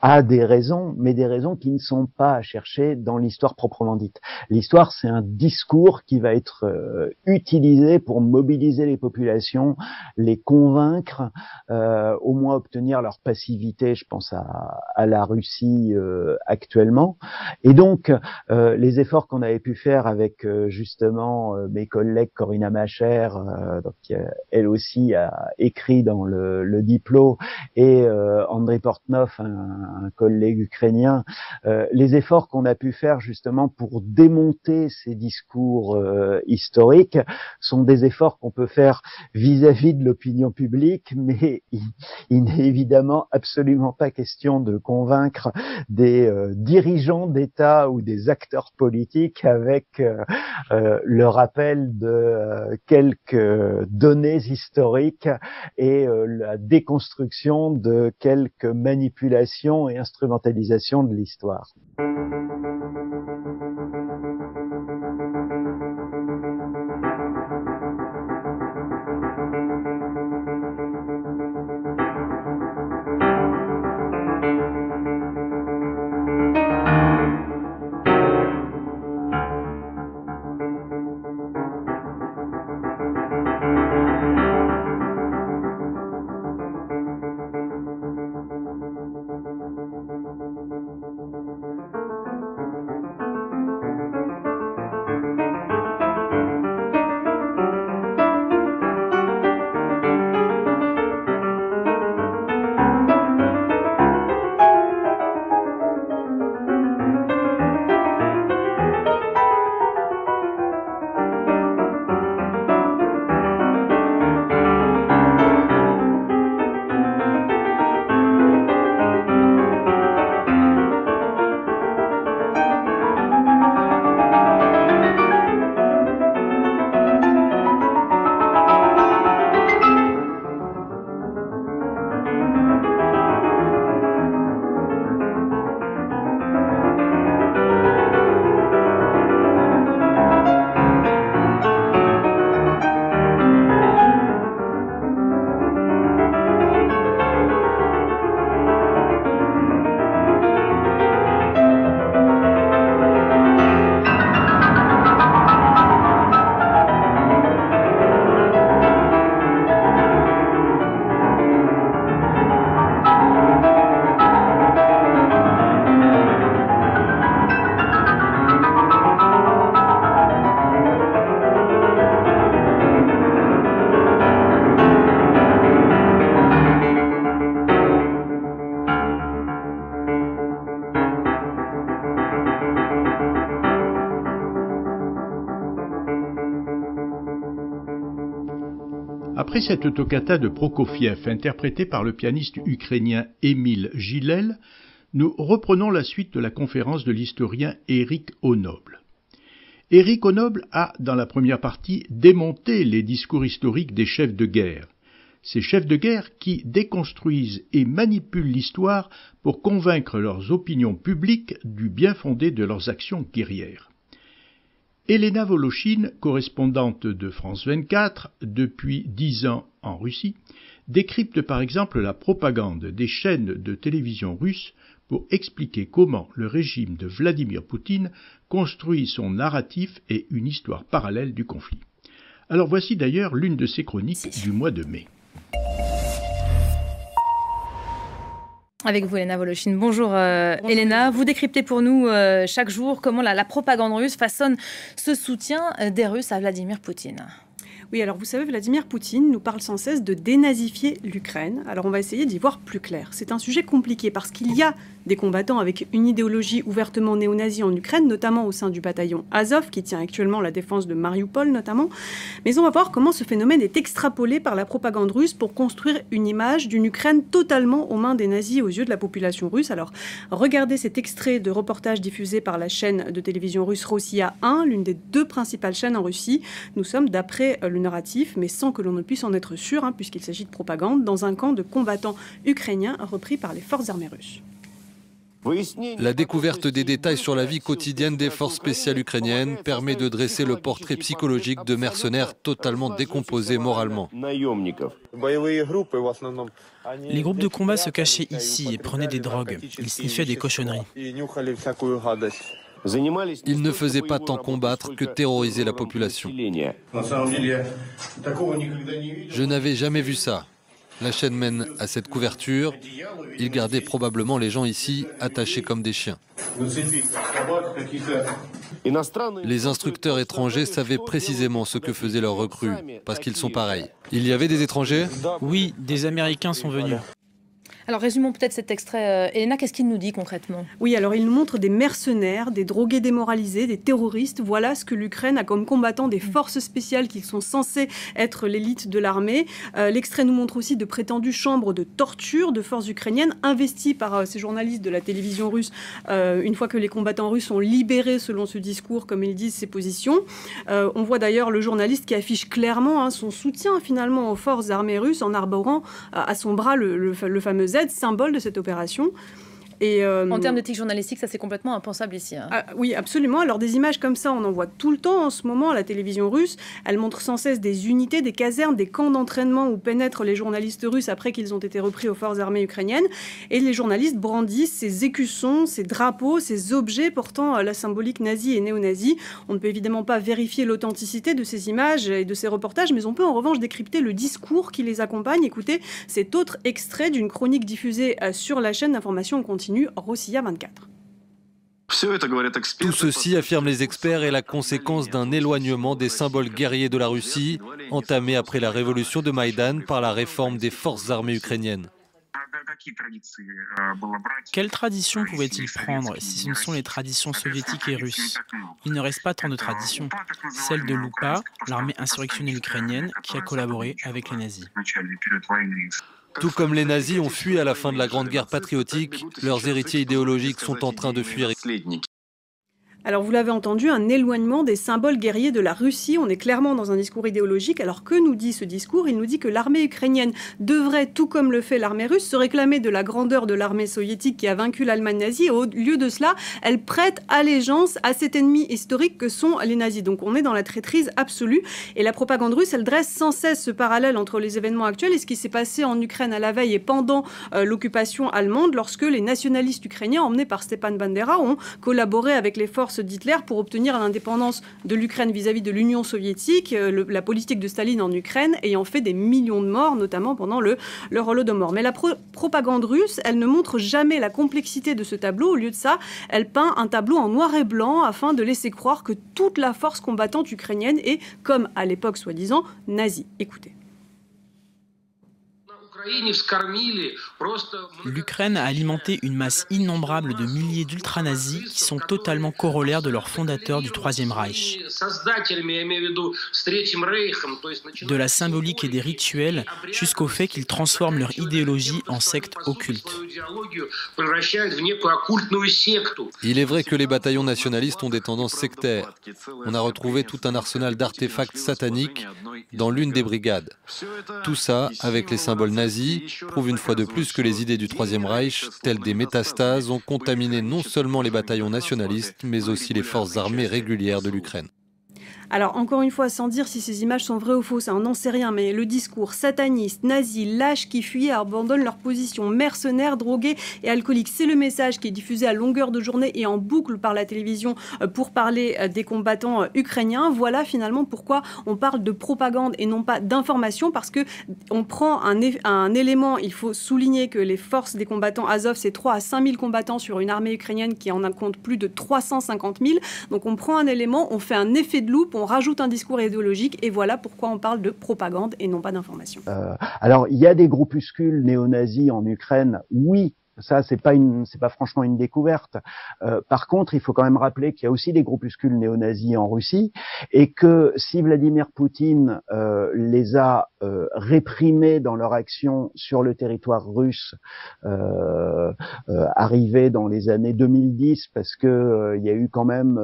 C: a des raisons, mais des raisons qui ne sont pas à chercher dans l'histoire proprement dite. L'histoire, c'est un discours qui va être utilisé pour mobiliser les populations, les convaincre, au moins obtenir leur passivité. Je pense à la Russie actuellement. Et donc, les efforts qu'on avait pu faire avec justement mes collègues Corina Macher, qui elle aussi a écrit dans le Diplo, et Andrei Portnov, un collègue ukrainien, les efforts qu'on a pu faire justement pour démonter ces discours historiques sont des efforts qu'on peut faire vis-à-vis de l'opinion publique, mais il n'est évidemment absolument pas question de convaincre des dirigeants d'État ou des acteurs politiques avec le rappel de quelques données historiques et la déconstruction de quelques manipulations et instrumentalisation de l'histoire.
B: Après cette toccata de Prokofiev, interprétée par le pianiste ukrainien Émile Gilel, nous reprenons la suite de la conférence de l'historien Éric Honoble. Éric Honoble a, dans la première partie, démonté les discours historiques des chefs de guerre. Ces chefs de guerre qui déconstruisent et manipulent l'histoire pour convaincre leurs opinions publiques du bien fondé de leurs actions guerrières. Elena Voloshin, correspondante de France 24 depuis 10 ans en Russie, décrypte par exemple la propagande des chaînes de télévision russes pour expliquer comment le régime de Vladimir Poutine construit son narratif et une histoire parallèle du conflit. Alors voici d'ailleurs l'une de ses chroniques du mois de mai.
D: Avec vous, Elena Voloshin. Bonjour, Elena. Vous décryptez pour nous chaque jour comment la propagande russe façonne ce soutien des Russes à Vladimir Poutine.
E: Oui, alors vous savez, Vladimir Poutine nous parle sans cesse de dénazifier l'Ukraine. Alors on va essayer d'y voir plus clair. C'est un sujet compliqué parce qu'il y a des combattants avec une idéologie ouvertement néo-nazie en Ukraine, notamment au sein du bataillon Azov, qui tient actuellement la défense de Mariupol notamment. Mais on va voir comment ce phénomène est extrapolé par la propagande russe pour construire une image d'une Ukraine totalement aux mains des nazis aux yeux de la population russe. Alors regardez cet extrait de reportage diffusé par la chaîne de télévision russe Rossiya 1, l'une des deux principales chaînes en Russie. Nous sommes d'après le narratif, mais sans que l'on ne puisse en être sûr, puisqu'il s'agit de propagande, dans un camp de combattants ukrainiens repris par les forces armées russes.
F: La découverte des détails sur la vie quotidienne des forces spéciales ukrainiennes permet de dresser le portrait psychologique de mercenaires totalement décomposés moralement.
G: Les groupes de combat se cachaient ici et prenaient des drogues. Ils sniffaient des cochonneries.
F: Ils ne faisaient pas tant combattre que terroriser la population. Je n'avais jamais vu ça. La chaîne mène à cette couverture. Ils gardaient probablement les gens ici attachés comme des chiens. Les instructeurs étrangers savaient précisément ce que faisaient leurs recrues, parce qu'ils sont pareils. Il y avait des étrangers ?
G: Oui, des Américains sont venus.
D: Alors résumons peut-être cet extrait. Elena, qu'est-ce qu'il nous dit concrètement?
E: Oui, alors il nous montre des mercenaires, des drogués démoralisés, des terroristes. Voilà ce que l'Ukraine a comme combattants des forces spéciales qui sont censées être l'élite de l'armée. L'extrait nous montre aussi de prétendues chambres de torture de forces ukrainiennes investies par ces journalistes de la télévision russe une fois que les combattants russes ont libéré, selon ce discours, comme ils disent, ces positions. On voit d'ailleurs le journaliste qui affiche clairement son soutien finalement aux forces armées russes en arborant à son bras le fameux Z, symbole de cette opération. Et
D: en termes d'éthique journalistique, ça c'est complètement impensable ici.
E: Oui, absolument. Alors des images comme ça, on en voit tout le temps en ce moment à la télévision russe. Elles montrent sans cesse des unités, des casernes, des camps d'entraînement où pénètrent les journalistes russes après qu'ils ont été repris aux forces armées ukrainiennes. Et les journalistes brandissent ces écussons, ces drapeaux, ces objets portant la symbolique nazie et néo-nazie. On ne peut évidemment pas vérifier l'authenticité de ces images et de ces reportages, mais on peut en revanche décrypter le discours qui les accompagne. Écoutez cet autre extrait d'une chronique diffusée sur la chaîne d'information continue Rossiya 24.
F: Tout ceci, affirment les experts, est la conséquence d'un éloignement des symboles guerriers de la Russie, entamé après la révolution de Maïdan par la réforme des forces armées ukrainiennes.
G: Quelles traditions pouvait-il prendre si ce ne sont les traditions soviétiques et russes? Il ne reste pas tant de traditions. Celle de l'UPA, l'armée insurrectionnelle ukrainienne, qui a collaboré avec les nazis.
F: Tout comme les nazis ont fui à la fin de la Grande Guerre patriotique, leurs héritiers idéologiques sont en train de fuir.
E: Alors vous l'avez entendu, un éloignement des symboles guerriers de la Russie. On est clairement dans un discours idéologique. Alors que nous dit ce discours? Il nous dit que l'armée ukrainienne devrait, tout comme le fait l'armée russe, se réclamer de la grandeur de l'armée soviétique qui a vaincu l'Allemagne nazie. Et au lieu de cela, elle prête allégeance à cet ennemi historique que sont les nazis. Donc on est dans la traîtrise absolue. Et la propagande russe, elle dresse sans cesse ce parallèle entre les événements actuels et ce qui s'est passé en Ukraine à la veille et pendant l'occupation allemande, lorsque les nationalistes ukrainiens, emmenés par Stepan Bandera, ont collaboré avec les forces d'Hitler pour obtenir l'indépendance de l'Ukraine vis-à-vis de l'Union soviétique, la politique de Staline en Ukraine ayant fait des millions de morts, notamment pendant le Holodomor. Mais la propagande russe, elle ne montre jamais la complexité de ce tableau. Au lieu de ça, elle peint un tableau en noir et blanc afin de laisser croire que toute la force combattante ukrainienne est, comme à l'époque soi-disant, nazie. Écoutez.
G: L'Ukraine a alimenté une masse innombrable de milliers d'ultranazis qui sont totalement corollaires de leurs fondateurs du Troisième Reich. De la symbolique et des rituels jusqu'au fait qu'ils transforment leur idéologie en secte occulte.
F: Il est vrai que les bataillons nationalistes ont des tendances sectaires. On a retrouvé tout un arsenal d'artefacts sataniques dans l'une des brigades. Tout ça, avec les symboles nazis, prouve une fois de plus que les idées du Troisième Reich, telles des métastases, ont contaminé non seulement les bataillons nationalistes, mais aussi les forces armées régulières de l'Ukraine.
E: Alors, encore une fois, sans dire si ces images sont vraies ou fausses, on n'en sait rien, mais le discours sataniste, nazi, lâches qui fuient abandonnent leur position, mercenaires, drogués et alcooliques. C'est le message qui est diffusé à longueur de journée et en boucle par la télévision pour parler des combattants ukrainiens. Voilà finalement pourquoi on parle de propagande et non pas d'information, parce que on prend un élément. Il faut souligner que les forces des combattants Azov, c'est 3 à 5 000 combattants sur une armée ukrainienne qui en compte plus de 350 000. Donc on prend un élément, on fait un effet de loupe, on rajoute un discours idéologique, et voilà pourquoi on parle de propagande et non pas d'information.
C: Alors, il y a des groupuscules néo-nazis en Ukraine, oui. Ça, c'est pas franchement une découverte. Par contre, il faut quand même rappeler qu'il y a aussi des groupuscules néo-nazis en Russie, et que si Vladimir Poutine les a réprimés dans leur action sur le territoire russe, arrivé dans les années 2010, parce que il y a eu quand même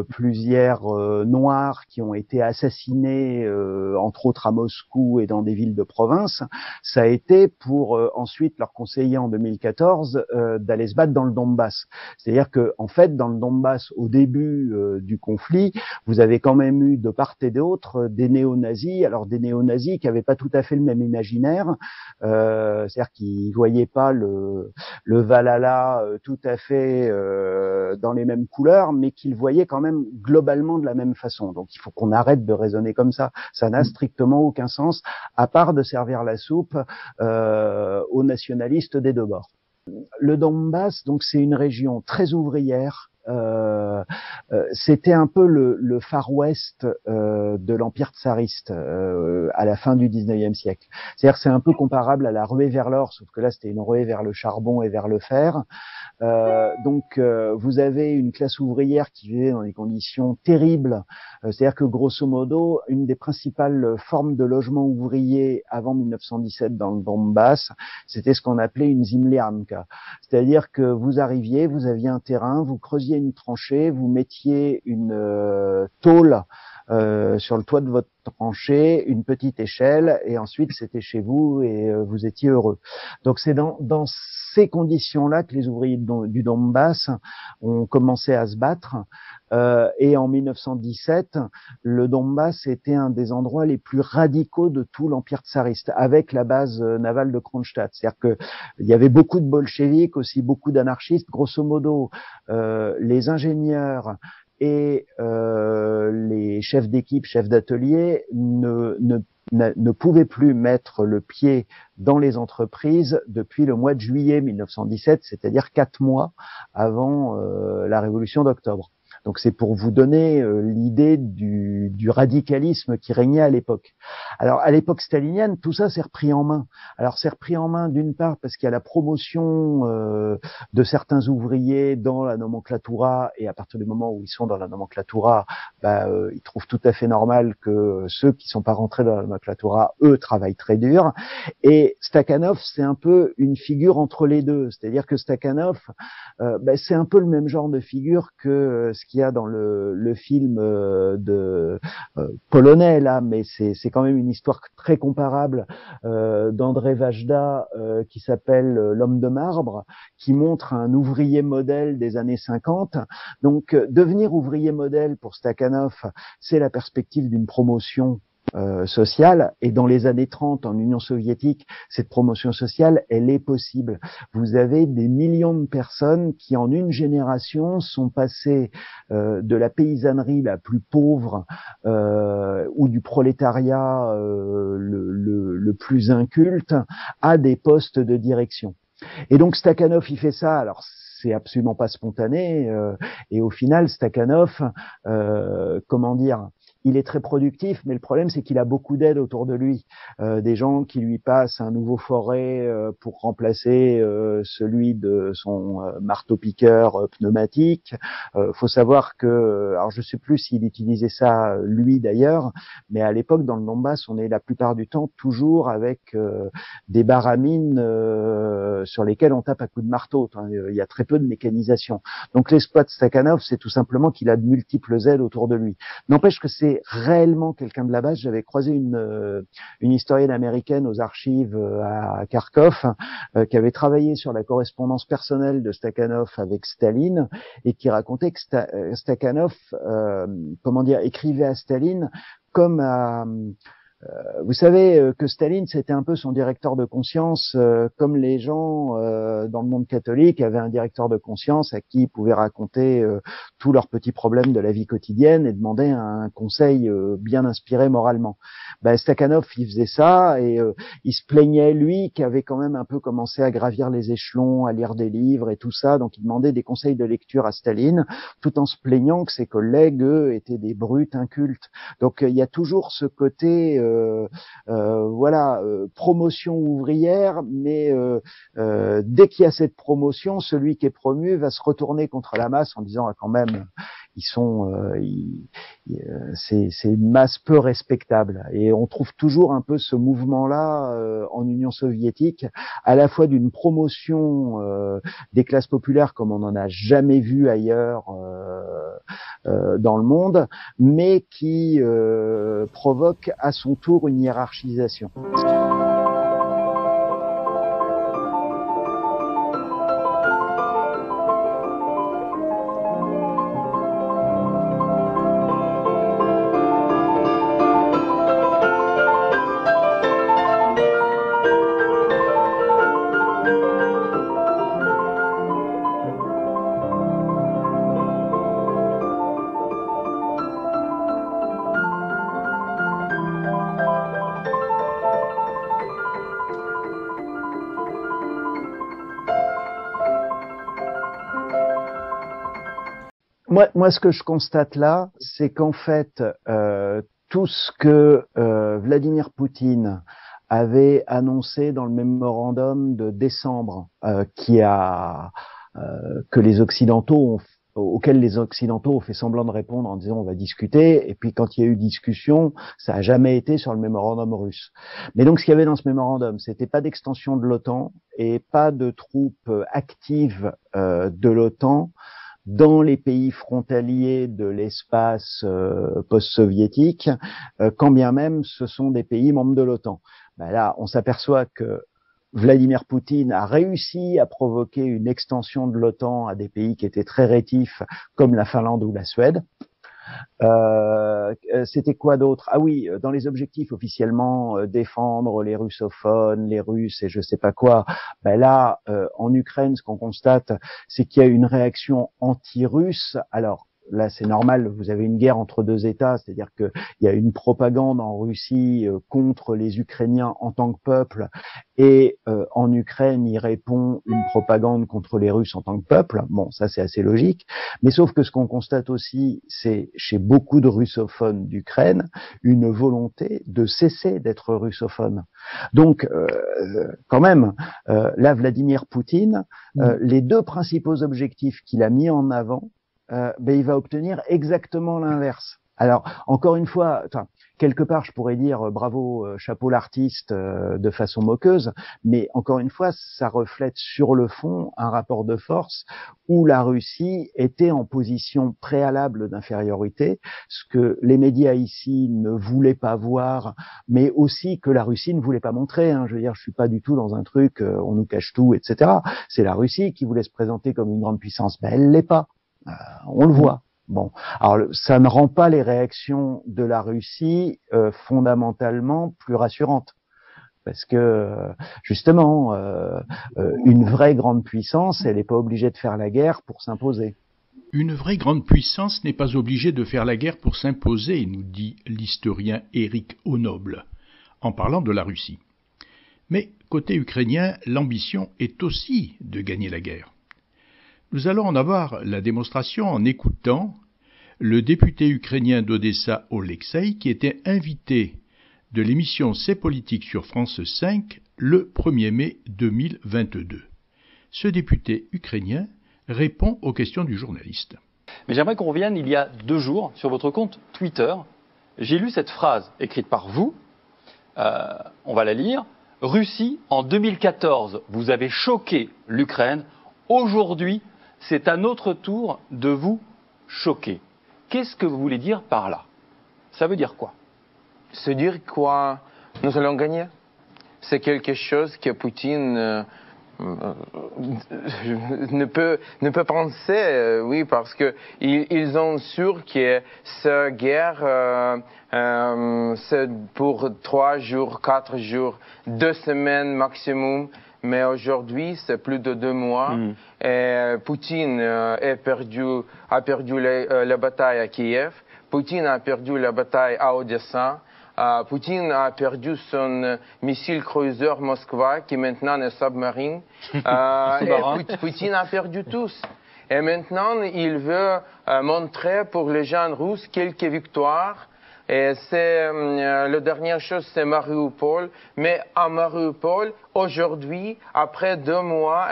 C: plusieurs noirs qui ont été assassinés, entre autres à Moscou et dans des villes de province, ça a été pour ensuite leur conseiller en 2014 d'aller se battre dans le Donbass. C'est-à-dire que, en fait, dans le Donbass, au début du conflit, vous avez quand même eu de part et d'autre des néo-nazis. Alors des néo-nazis qui n'avaient pas tout à fait le même imaginaire, c'est-à-dire qu'ils voyaient pas le Valhalla tout à fait dans les mêmes couleurs, mais qu'ils voyaient quand même globalement de la même façon. Donc il faut qu'on arrête de raisonner comme ça. Ça n'a strictement aucun sens, à part de servir la soupe aux nationalistes des deux bords. Le Donbass, donc, c'est une région très ouvrière. C'était un peu le Far West de l'Empire tsariste à la fin du 19e siècle. C'est-à-dire que c'est un peu comparable à la ruée vers l'or, sauf que là c'était une ruée vers le charbon et vers le fer. Donc vous avez une classe ouvrière qui vivait dans des conditions terribles. C'est-à-dire que grosso modo, une des principales formes de logement ouvrier avant 1917 dans le Donbass, c'était ce qu'on appelait une Zimlianka. C'est-à-dire que vous arriviez, vous aviez un terrain, vous creusiez une tranchée, vous mettiez une tôle sur le toit de votre tranchée, une petite échelle, et ensuite c'était chez vous et vous étiez heureux. Donc c'est dans ces conditions-là que les ouvriers du Donbass ont commencé à se battre. Et en 1917, le Donbass était un des endroits les plus radicaux de tout l'Empire tsariste, avec la base navale de Kronstadt. C'est-à-dire que il y avait beaucoup de bolcheviks, aussi beaucoup d'anarchistes. Grosso modo, les ingénieurs et les chefs d'équipe, chefs d'atelier ne pouvaient plus mettre le pied dans les entreprises depuis le mois de juillet 1917, c'est-à-dire 4 mois avant la révolution d'octobre. Donc c'est pour vous donner l'idée du radicalisme qui régnait à l'époque. Alors à l'époque stalinienne, tout ça s'est repris en main. Alors c'est repris en main d'une part parce qu'il y a la promotion de certains ouvriers dans la nomenclatura, et à partir du moment où ils sont dans la nomenclatura, ils trouvent tout à fait normal que ceux qui sont pas rentrés dans la nomenclatura, eux, travaillent très dur. Et Stakhanov, c'est un peu une figure entre les deux. C'est-à-dire que Stakhanov, c'est un peu le même genre de figure que ce qu'il y a dans le film polonais là, mais c'est quand même une histoire très comparable d'André Vajda qui s'appelle L'homme de marbre, qui montre un ouvrier modèle des années 50. Donc devenir ouvrier modèle pour Stakhanov, c'est la perspective d'une promotion sociale, et dans les années 30 en Union soviétique, cette promotion sociale, elle est possible. Vous avez des millions de personnes qui en une génération sont passées de la paysannerie la plus pauvre ou du prolétariat le plus inculte à des postes de direction. Et donc Stakhanov, il fait ça. Alors c'est absolument pas spontané, et au final Stakhanov, il est très productif, mais le problème, c'est qu'il a beaucoup d'aide autour de lui. Des gens qui lui passent un nouveau forêt pour remplacer celui de son marteau-piqueur pneumatique. Faut savoir que, alors je sais plus s'il utilisait ça lui d'ailleurs, mais à l'époque, dans le Donbass, on est la plupart du temps toujours avec des baramines sur lesquelles on tape à coups de marteau. Il y a très peu de mécanisation. Donc l'exploit de Stakhanov, c'est tout simplement qu'il a de multiples aides autour de lui. N'empêche que c'est c'était réellement quelqu'un de la base. J'avais croisé une historienne américaine aux archives à Kharkov qui avait travaillé sur la correspondance personnelle de Stakhanov avec Staline et qui racontait que Stakhanov, écrivait à Staline comme à... vous savez que Staline, c'était un peu son directeur de conscience, comme les gens dans le monde catholique avaient un directeur de conscience à qui ils pouvaient raconter tous leurs petits problèmes de la vie quotidienne et demander un conseil bien inspiré moralement. Stakhanov, il faisait ça et il se plaignait, lui, qui avait quand même un peu commencé à gravir les échelons, à lire des livres et tout ça, donc il demandait des conseils de lecture à Staline, tout en se plaignant que ses collègues, eux, étaient des brutes incultes. Donc il y a toujours ce côté... promotion ouvrière, mais dès qu'il y a cette promotion, celui qui est promu va se retourner contre la masse en disant quand même c'est une masse peu respectable. Et on trouve toujours un peu ce mouvement-là en Union soviétique, à la fois d'une promotion des classes populaires comme on n'en a jamais vu ailleurs dans le monde, mais qui provoque à son tour une hiérarchisation. Moi, ce que je constate là, c'est qu'en fait, tout ce que Vladimir Poutine avait annoncé dans le mémorandum de décembre, auquel les Occidentaux ont fait semblant de répondre en disant on va discuter, et puis quand il y a eu discussion, ça n'a jamais été sur le mémorandum russe. Mais donc ce qu'il y avait dans ce mémorandum, c'était pas d'extension de l'OTAN et pas de troupes actives de l'OTAN dans les pays frontaliers de l'espace post-soviétique, quand bien même ce sont des pays membres de l'OTAN. Là, on s'aperçoit que Vladimir Poutine a réussi à provoquer une extension de l'OTAN à des pays qui étaient très rétifs, comme la Finlande ou la Suède. C'était quoi d'autre? Ah oui, dans les objectifs officiellement, défendre les russophones, les Russes et je sais pas quoi. Là, en Ukraine, ce qu'on constate, c'est qu'il y a une réaction anti-russe. Alors là, c'est normal, vous avez une guerre entre deux États, c'est-à-dire qu'il y a une propagande en Russie contre les Ukrainiens en tant que peuple, et en Ukraine, il répond une propagande contre les Russes en tant que peuple. Bon, ça c'est assez logique, mais sauf que ce qu'on constate aussi, c'est chez beaucoup de russophones d'Ukraine, une volonté de cesser d'être russophone. Donc, quand même, là, Vladimir Poutine, les deux principaux objectifs qu'il a mis en avant, il va obtenir exactement l'inverse. Alors, encore une fois, quelque part, je pourrais dire bravo, chapeau l'artiste de façon moqueuse, mais encore une fois, ça reflète sur le fond un rapport de force où la Russie était en position préalable d'infériorité, ce que les médias ici ne voulaient pas voir, mais aussi que la Russie ne voulait pas montrer. Je veux dire, je suis pas du tout dans un truc, on nous cache tout, etc. C'est la Russie qui voulait se présenter comme une grande puissance, mais elle l'est pas. On le voit. Bon, alors ça ne rend pas les réactions de la Russie fondamentalement plus rassurantes, parce que justement, une vraie grande puissance, elle n'est pas obligée de faire la guerre pour s'imposer.
B: Une vraie grande puissance n'est pas obligée de faire la guerre pour s'imposer, nous dit l'historien Éric Honoble, en parlant de la Russie. Mais côté ukrainien, l'ambition est aussi de gagner la guerre. Nous allons en avoir la démonstration en écoutant le député ukrainien d'Odessa, Oleksiy, qui était invité de l'émission C'est politique sur France 5 le 1er mai 2022. Ce député ukrainien répond aux questions du journaliste.
H: Mais j'aimerais qu'on revienne il y a 2 jours sur votre compte Twitter. J'ai lu cette phrase écrite par vous. On va la lire. Russie, en 2014, vous avez choqué l'Ukraine. Aujourd'hui, c'est à notre tour de vous choquer. Qu'est-ce que vous voulez dire par là? Ça veut dire quoi?
I: Se dire quoi? Nous allons gagner. C'est quelque chose que Poutine ne peut penser, oui, parce que ils ont sûr que cette guerre, c'est pour 3 jours, 4 jours, 2 semaines maximum. Mais aujourd'hui, c'est plus de 2 mois. Et Poutine a perdu la bataille à Kiev. Poutine a perdu la bataille à Odessa. Poutine a perdu son missile cruiser Moskva, qui maintenant est sous-marin. Poutine a perdu tous. Et maintenant, il veut montrer pour les gens russes quelques victoires. Et c'est la dernière chose, c'est Mariupol. Mais à Mariupol, aujourd'hui, après 2 mois,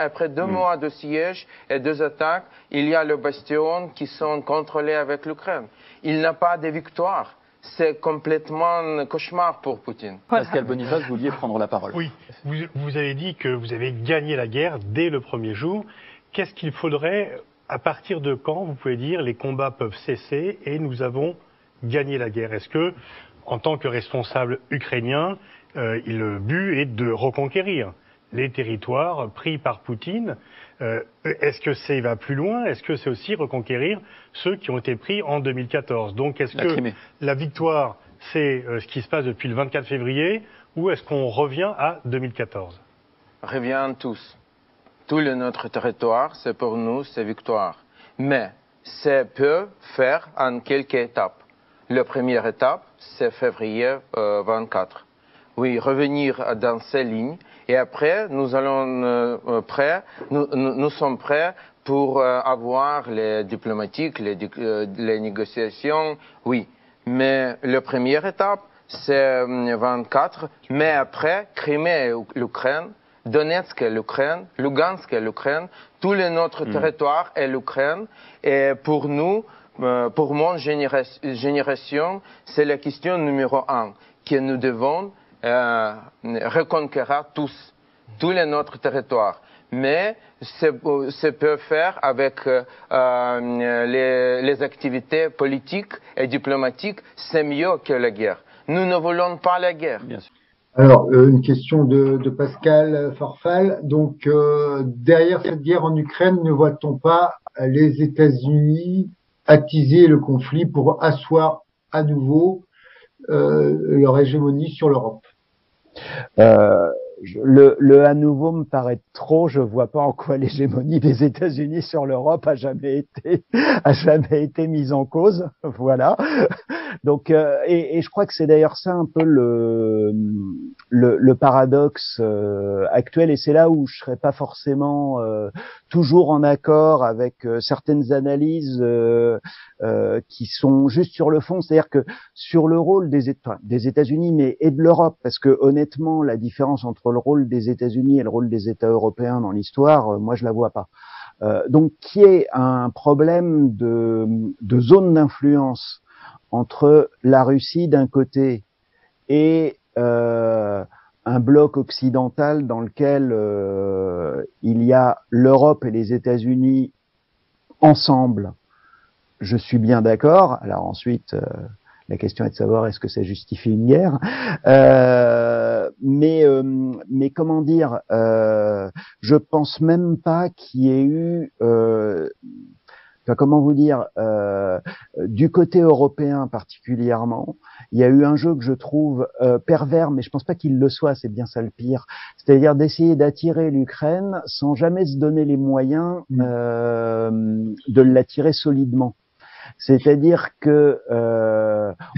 I: mois de siège et 2 attaques, il y a les bastions qui sont contrôlés avec l'Ukraine. Il n'a pas de victoire. C'est complètement un cauchemar pour Poutine.
H: Pascal Boniface, vous vouliez prendre la parole.
J: Oui, vous avez dit que vous avez gagné la guerre dès le premier jour. Qu'est-ce qu'il faudrait, à partir de quand, vous pouvez dire, les combats peuvent cesser et nous avons gagné la guerre? Est-ce que, en tant que responsable ukrainien, le but est de reconquérir les territoires pris par Poutine? Est-ce que ça va plus loin? Est-ce que c'est aussi reconquérir ceux qui ont été pris en 2014? Donc, est-ce que la victoire, c'est ce qui se passe depuis le 24 février, ou est-ce qu'on revient à 2014?
I: Revient tous. Tout notre territoire, c'est pour nous, c'est victoire. Mais ça peut faire en quelques étapes. La première étape, c'est février 24. Oui, revenir dans ces lignes. Et après, nous sommes prêts pour avoir les diplomatiques, les négociations. Oui, mais la première étape, c'est 24. Mais après, Crimée et l'Ukraine, Donetsk et l'Ukraine, Lugansk et l'Ukraine, tout notre territoire est l'Ukraine. Et pour nous, pour mon génération, c'est la question numéro 1, que nous devons reconquérir tous notre territoire. Mais ça peut faire avec les activités politiques et diplomatiques, c'est mieux que la guerre. Nous ne voulons pas la guerre.
H: Bien sûr.
K: Alors, une question de Pascal Forfal. Donc, derrière cette guerre en Ukraine, ne voit-on pas les États-Unis attiser le conflit pour asseoir à nouveau leur hégémonie sur l'Europe?
C: Le à nouveau me paraît trop. Je vois pas en quoi l'hégémonie des États-Unis sur l'Europe a jamais été mise en cause. Voilà. Donc, et je crois que c'est d'ailleurs ça un peu le paradoxe actuel, et c'est là où je serais pas forcément toujours en accord avec certaines analyses qui sont juste sur le fond, c'est-à-dire que sur le rôle des États-Unis, mais et de l'Europe, parce que honnêtement, la différence entre le rôle des États-Unis et le rôle des États européens dans l'histoire, moi je la vois pas. Donc, qui est un problème de zone d'influence entre la Russie d'un côté et un bloc occidental dans lequel il y a l'Europe et les États-Unis ensemble. Je suis bien d'accord. Alors ensuite, la question est de savoir est-ce que ça justifie une guerre. Mais comment dire, je pense même pas qu'il y ait eu comment vous dire, du côté européen particulièrement, il y a eu un jeu que je trouve pervers, mais je pense pas qu'il le soit, c'est bien ça le pire. C'est-à-dire d'essayer d'attirer l'Ukraine sans jamais se donner les moyens de l'attirer solidement. C'est-à-dire que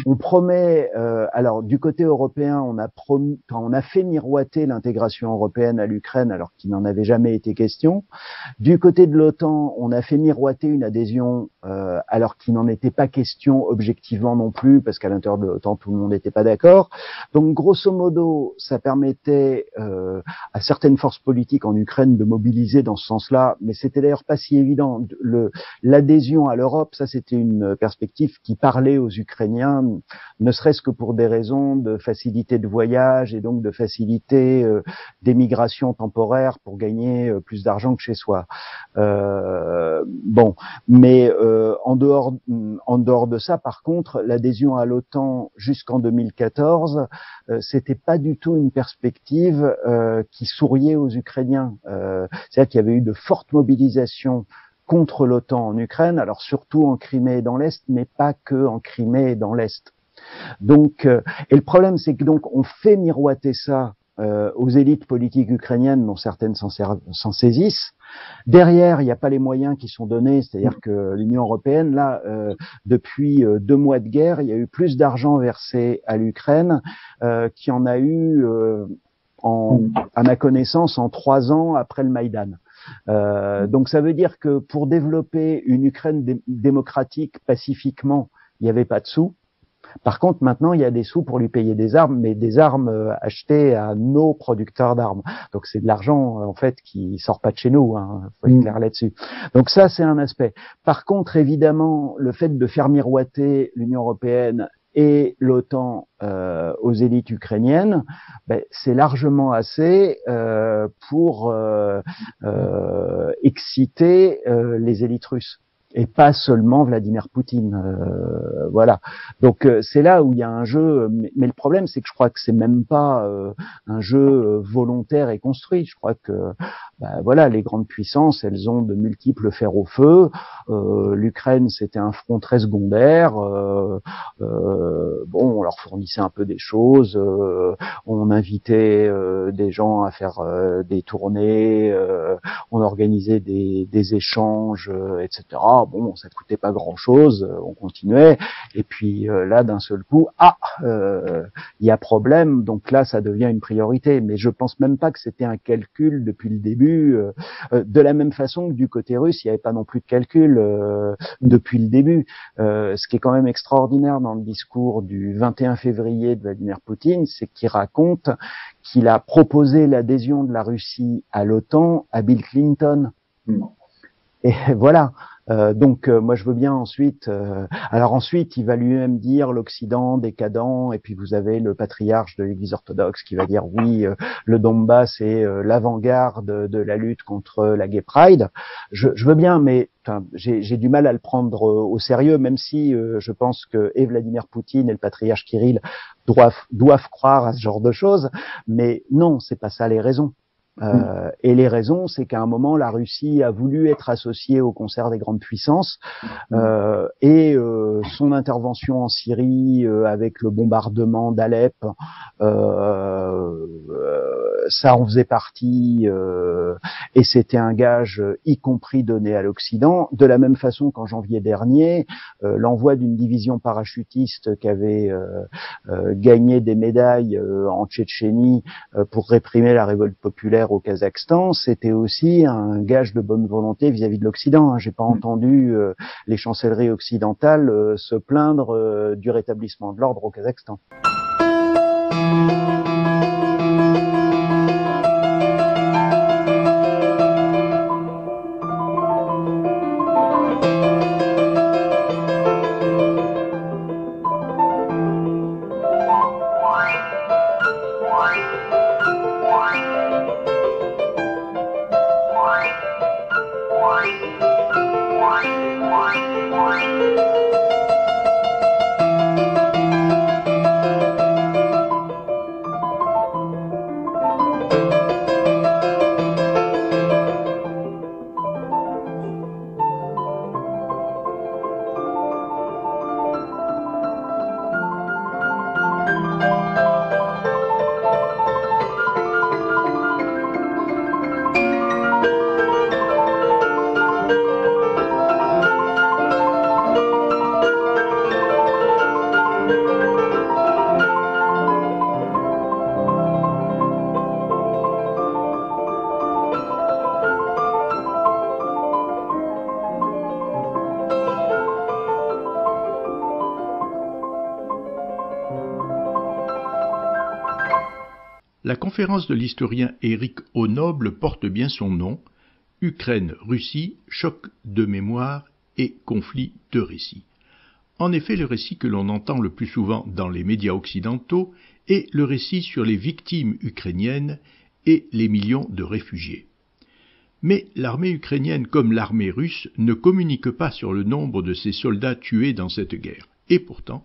C: on promet, alors du côté européen, on a fait miroiter l'intégration européenne à l'Ukraine alors qu'il n'en avait jamais été question. Du côté de l'OTAN, on a fait miroiter une adhésion alors qu'il n'en était pas question objectivement non plus, parce qu'à l'intérieur de l'OTAN, tout le monde n'était pas d'accord. Donc grosso modo, ça permettait à certaines forces politiques en Ukraine de mobiliser dans ce sens-là, mais c'était d'ailleurs pas si évident. L'adhésion à l'Europe, ça c'était une une perspective qui parlait aux Ukrainiens, ne serait-ce que pour des raisons de facilité de voyage et donc de facilité d'émigration temporaire pour gagner plus d'argent que chez soi. Mais en dehors de ça, par contre, l'adhésion à l'OTAN jusqu'en 2014, c'était pas du tout une perspective qui souriait aux Ukrainiens. C'est-à-dire qu'il y avait eu de fortes mobilisations contre l'OTAN en Ukraine, alors surtout en Crimée et dans l'Est, mais pas que en Crimée et dans l'Est. Donc, et le problème, c'est que donc on fait miroiter ça aux élites politiques ukrainiennes, dont certaines s'en saisissent. Derrière, il n'y a pas les moyens qui sont donnés, c'est-à-dire que l'Union européenne, là, depuis 2 mois de guerre, il y a eu plus d'argent versé à l'Ukraine qu'il y en a eu, à ma connaissance, en 3 ans après le Maïdan. Donc ça veut dire que pour développer une Ukraine démocratique pacifiquement, il n'y avait pas de sous. Par contre, maintenant, il y a des sous pour lui payer des armes, mais des armes achetées à nos producteurs d'armes. Donc, c'est de l'argent, en fait, qui sort pas de chez nous, hein. Faut être clair là-dessus. Donc, ça, c'est un aspect. Par contre, évidemment, le fait de faire miroiter l'Union européenne et l'OTAN aux élites ukrainiennes, c'est largement assez pour exciter les élites russes. Et pas seulement Vladimir Poutine, voilà. Donc c'est là où il y a un jeu, mais le problème c'est que je crois que c'est même pas un jeu volontaire et construit. Je crois que voilà, les grandes puissances, elles ont de multiples fers au feu. L'Ukraine, c'était un front très secondaire. On leur fournissait un peu des choses, on invitait des gens à faire des tournées, on organisait des échanges, etc. Bon, ça coûtait pas grand-chose, on continuait, et puis là, d'un seul coup, il y a problème, donc là, ça devient une priorité. Mais je pense même pas que c'était un calcul depuis le début, de la même façon que du côté russe, il n'y avait pas non plus de calcul depuis le début. Ce qui est quand même extraordinaire dans le discours du 21 février de Vladimir Poutine, c'est qu'il raconte qu'il a proposé l'adhésion de la Russie à l'OTAN à Bill Clinton. Et voilà. Donc moi je veux bien ensuite. Alors ensuite il va lui-même dire l'Occident décadent, et puis vous avez le patriarche de l'Église orthodoxe qui va dire oui, le Donbass est l'avant-garde de la lutte contre la Gay Pride. Je veux bien, mais j'ai du mal à le prendre au sérieux, même si je pense que et Vladimir Poutine et le patriarche Kirill doivent croire à ce genre de choses. Mais non, c'est pas ça les raisons. Et les raisons, c'est qu'à un moment, la Russie a voulu être associée au concert des grandes puissances, et son intervention en Syrie avec le bombardement d'Alep, ça en faisait partie, et c'était un gage, y compris donné à l'Occident. De la même façon qu'en janvier dernier, l'envoi d'une division parachutiste qui avait gagné des médailles en Tchétchénie pour réprimer la révolte populaire au Kazakhstan, c'était aussi un gage de bonne volonté vis-à-vis de l'Occident. J'ai pas entendu les chancelleries occidentales se plaindre du rétablissement de l'ordre au Kazakhstan.
B: La conférence de l'historien Éric Honoble porte bien son nom, Ukraine-Russie, choc de mémoire et conflit de récit. En effet, le récit que l'on entend le plus souvent dans les médias occidentaux est le récit sur les victimes ukrainiennes et les millions de réfugiés. Mais l'armée ukrainienne comme l'armée russe ne communique pas sur le nombre de ses soldats tués dans cette guerre. Et pourtant,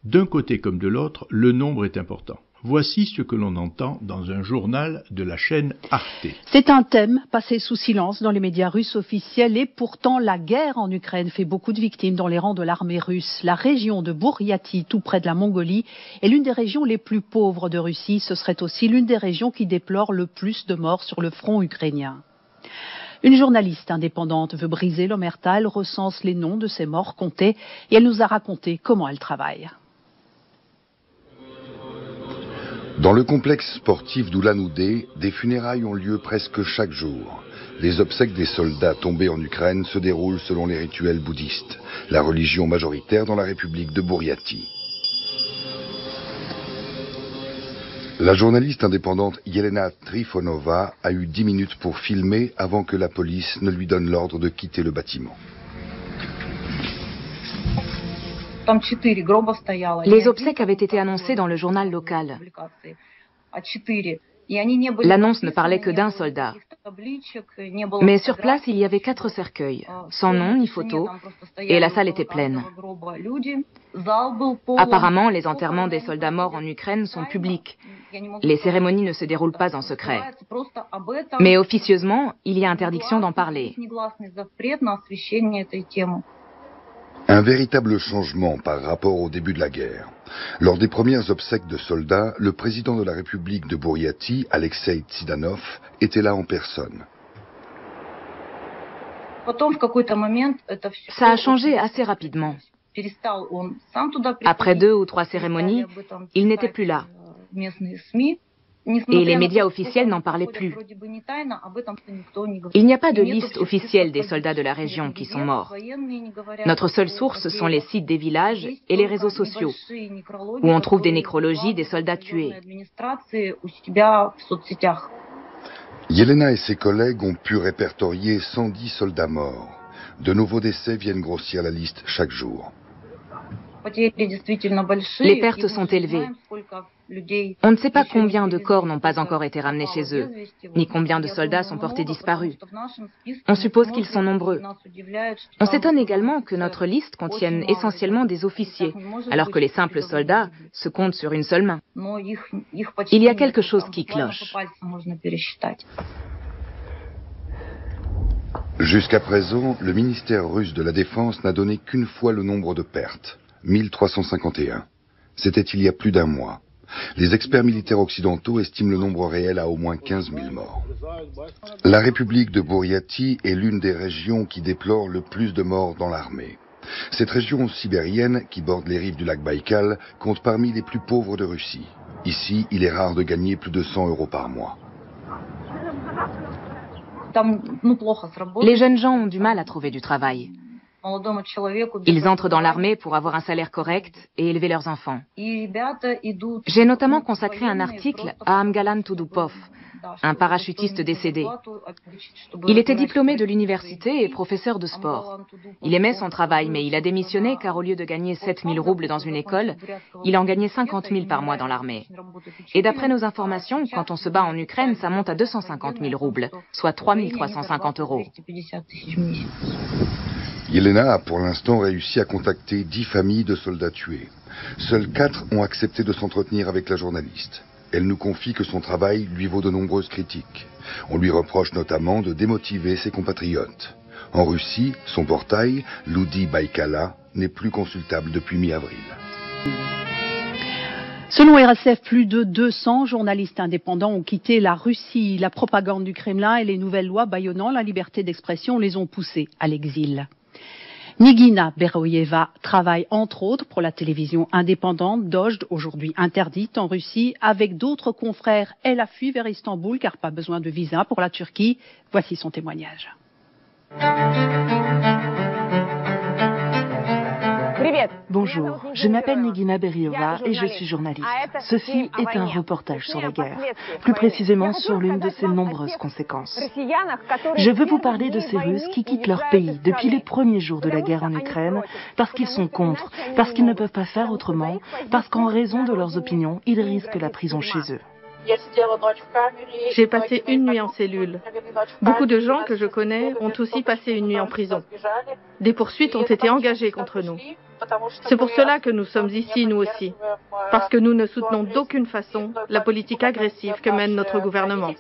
B: d'un côté comme de l'autre, le nombre est important. Voici ce que l'on entend dans un journal de la chaîne Arte.
L: C'est un thème passé sous silence dans les médias russes officiels et pourtant la guerre en Ukraine fait beaucoup de victimes dans les rangs de l'armée russe. La région de Bouriatie, tout près de la Mongolie, est l'une des régions les plus pauvres de Russie. Ce serait aussi l'une des régions qui déplore le plus de morts sur le front ukrainien. Une journaliste indépendante veut briser l'omerta, elle recense les noms de ces morts comptés et elle nous a raconté comment elle travaille.
M: Dans le complexe sportif d'Ulan-Ude, des funérailles ont lieu presque chaque jour. Les obsèques des soldats tombés en Ukraine se déroulent selon les rituels bouddhistes, la religion majoritaire dans la République de Bouriatie. La journaliste indépendante Yelena Trifonova a eu 10 minutes pour filmer avant que la police ne lui donne l'ordre de quitter le bâtiment.
N: Les obsèques avaient été annoncées dans le journal local. L'annonce ne parlait que d'un soldat. Mais sur place, il y avait 4 cercueils, sans nom ni photo, et la salle était pleine. Apparemment, les enterrements des soldats morts en Ukraine sont publics. Les cérémonies ne se déroulent pas en secret. Mais officieusement, il y a interdiction d'en parler.
M: Un véritable changement par rapport au début de la guerre. Lors des premières obsèques de soldats, le président de la République de Bouriatie, Alexei Tsidanov, était là en personne.
N: Ça a changé assez rapidement. Après 2 ou 3 cérémonies, il n'était plus là. Et les médias officiels n'en parlaient plus. Il n'y a pas de liste officielle des soldats de la région qui sont morts. Notre seule source sont les sites des villages et les réseaux sociaux, où on trouve des nécrologies des soldats tués.
M: Yelena et ses collègues ont pu répertorier 110 soldats morts. De nouveaux décès viennent grossir la liste chaque jour.
N: Les pertes sont élevées. On ne sait pas combien de corps n'ont pas encore été ramenés chez eux, ni combien de soldats sont portés disparus. On suppose qu'ils sont nombreux. On s'étonne également que notre liste contienne essentiellement des officiers, alors que les simples soldats se comptent sur une seule main. Il y a quelque chose qui cloche.
M: Jusqu'à présent, le ministère russe de la Défense n'a donné qu'une fois le nombre de pertes, 1351. C'était il y a plus d'un mois. Les experts militaires occidentaux estiment le nombre réel à au moins 15 000 morts. La République de Bouriatie est l'une des régions qui déplore le plus de morts dans l'armée. Cette région sibérienne, qui borde les rives du lac Baïkal, compte parmi les plus pauvres de Russie. Ici, il est rare de gagner plus de 100 € par mois.
N: Les jeunes gens ont du mal à trouver du travail. Ils entrent dans l'armée pour avoir un salaire correct et élever leurs enfants. J'ai notamment consacré un article à Amgalan Tudupov, un parachutiste décédé. Il était diplômé de l'université et professeur de sport. Il aimait son travail, mais il a démissionné car au lieu de gagner 7 000 roubles dans une école, il en gagnait 50 000 par mois dans l'armée. Et d'après nos informations, quand on se bat en Ukraine, ça monte à 250 000 roubles, soit 3 350 €.
M: Yelena a pour l'instant réussi à contacter 10 familles de soldats tués. Seules 4 ont accepté de s'entretenir avec la journaliste. Elle nous confie que son travail lui vaut de nombreuses critiques. On lui reproche notamment de démotiver ses compatriotes. En Russie, son portail, Ludi Baïkala, n'est plus consultable depuis mi-avril.
L: Selon RSF, plus de 200 journalistes indépendants ont quitté la Russie. La propagande du Kremlin et les nouvelles lois bâillonnant la liberté d'expression les ont poussés à l'exil. Nigina Beroyeva travaille entre autres pour la télévision indépendante Dojd, aujourd'hui interdite en Russie. Avec d'autres confrères, elle a fui vers Istanbul car pas besoin de visa pour la Turquie. Voici son témoignage.
O: Bonjour, je m'appelle Nigina Beriova et je suis journaliste. Ceci est un reportage sur la guerre, plus précisément sur l'une de ses nombreuses conséquences. Je veux vous parler de ces Russes qui quittent leur pays depuis les premiers jours de la guerre en Ukraine parce qu'ils sont contre, parce qu'ils ne peuvent pas faire autrement, parce qu'en raison de leurs opinions, ils risquent la prison chez eux.
P: J'ai passé une nuit en cellule. Beaucoup de gens que je connais ont aussi passé une nuit en prison. Des poursuites ont été engagées contre nous. C'est pour cela que nous sommes ici, nous aussi. Parce que nous ne soutenons d'aucune façon la politique agressive que mène notre gouvernement.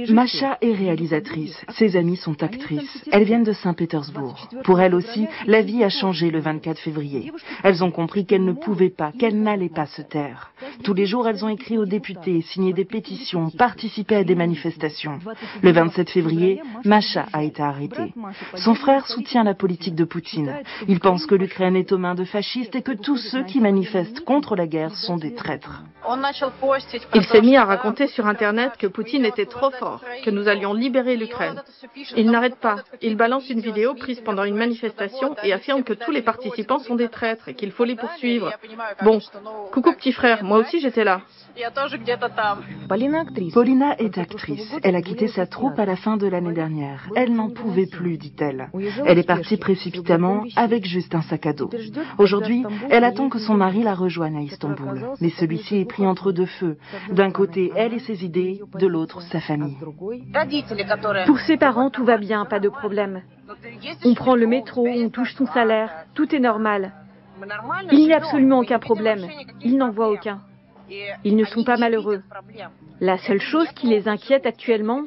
O: Masha est réalisatrice, ses amies sont actrices. Elles viennent de Saint-Pétersbourg. Pour elles aussi, la vie a changé le 24 février. Elles ont compris qu'elles ne pouvaient pas, qu'elles n'allaient pas se taire. Tous les jours, elles ont écrit aux députés, signé des pétitions, participé à des manifestations. Le 27 février, Masha a été arrêtée. Son frère soutient la politique de Poutine. Il pense que l'Ukraine est aux mains de fascistes et que tous ceux qui manifestent contre la guerre sont des traîtres.
P: Il s'est mis à raconter sur Internet que Poutine était trop fort, que nous allions libérer l'Ukraine. Il n'arrête pas. Il balance une vidéo prise pendant une manifestation et affirme que tous les participants sont des traîtres et qu'il faut les poursuivre. Bon, coucou petit frère, moi aussi j'étais là.
O: Paulina est actrice. Elle a quitté sa troupe à la fin de l'année dernière. Elle n'en pouvait plus, dit-elle. Elle est partie précipitamment avec juste un sac à dos. Aujourd'hui, elle attend que son mari la rejoigne à Istanbul. Mais celui-ci est pris entre deux feux. D'un côté, elle et ses idées, de l'autre, sa famille.
Q: Pour ses parents, tout va bien, pas de problème. On prend le métro, on touche son salaire, tout est normal. Il n'y a absolument aucun problème. Ils n'en voient aucun. Ils ne sont pas malheureux. La seule chose qui les inquiète actuellement,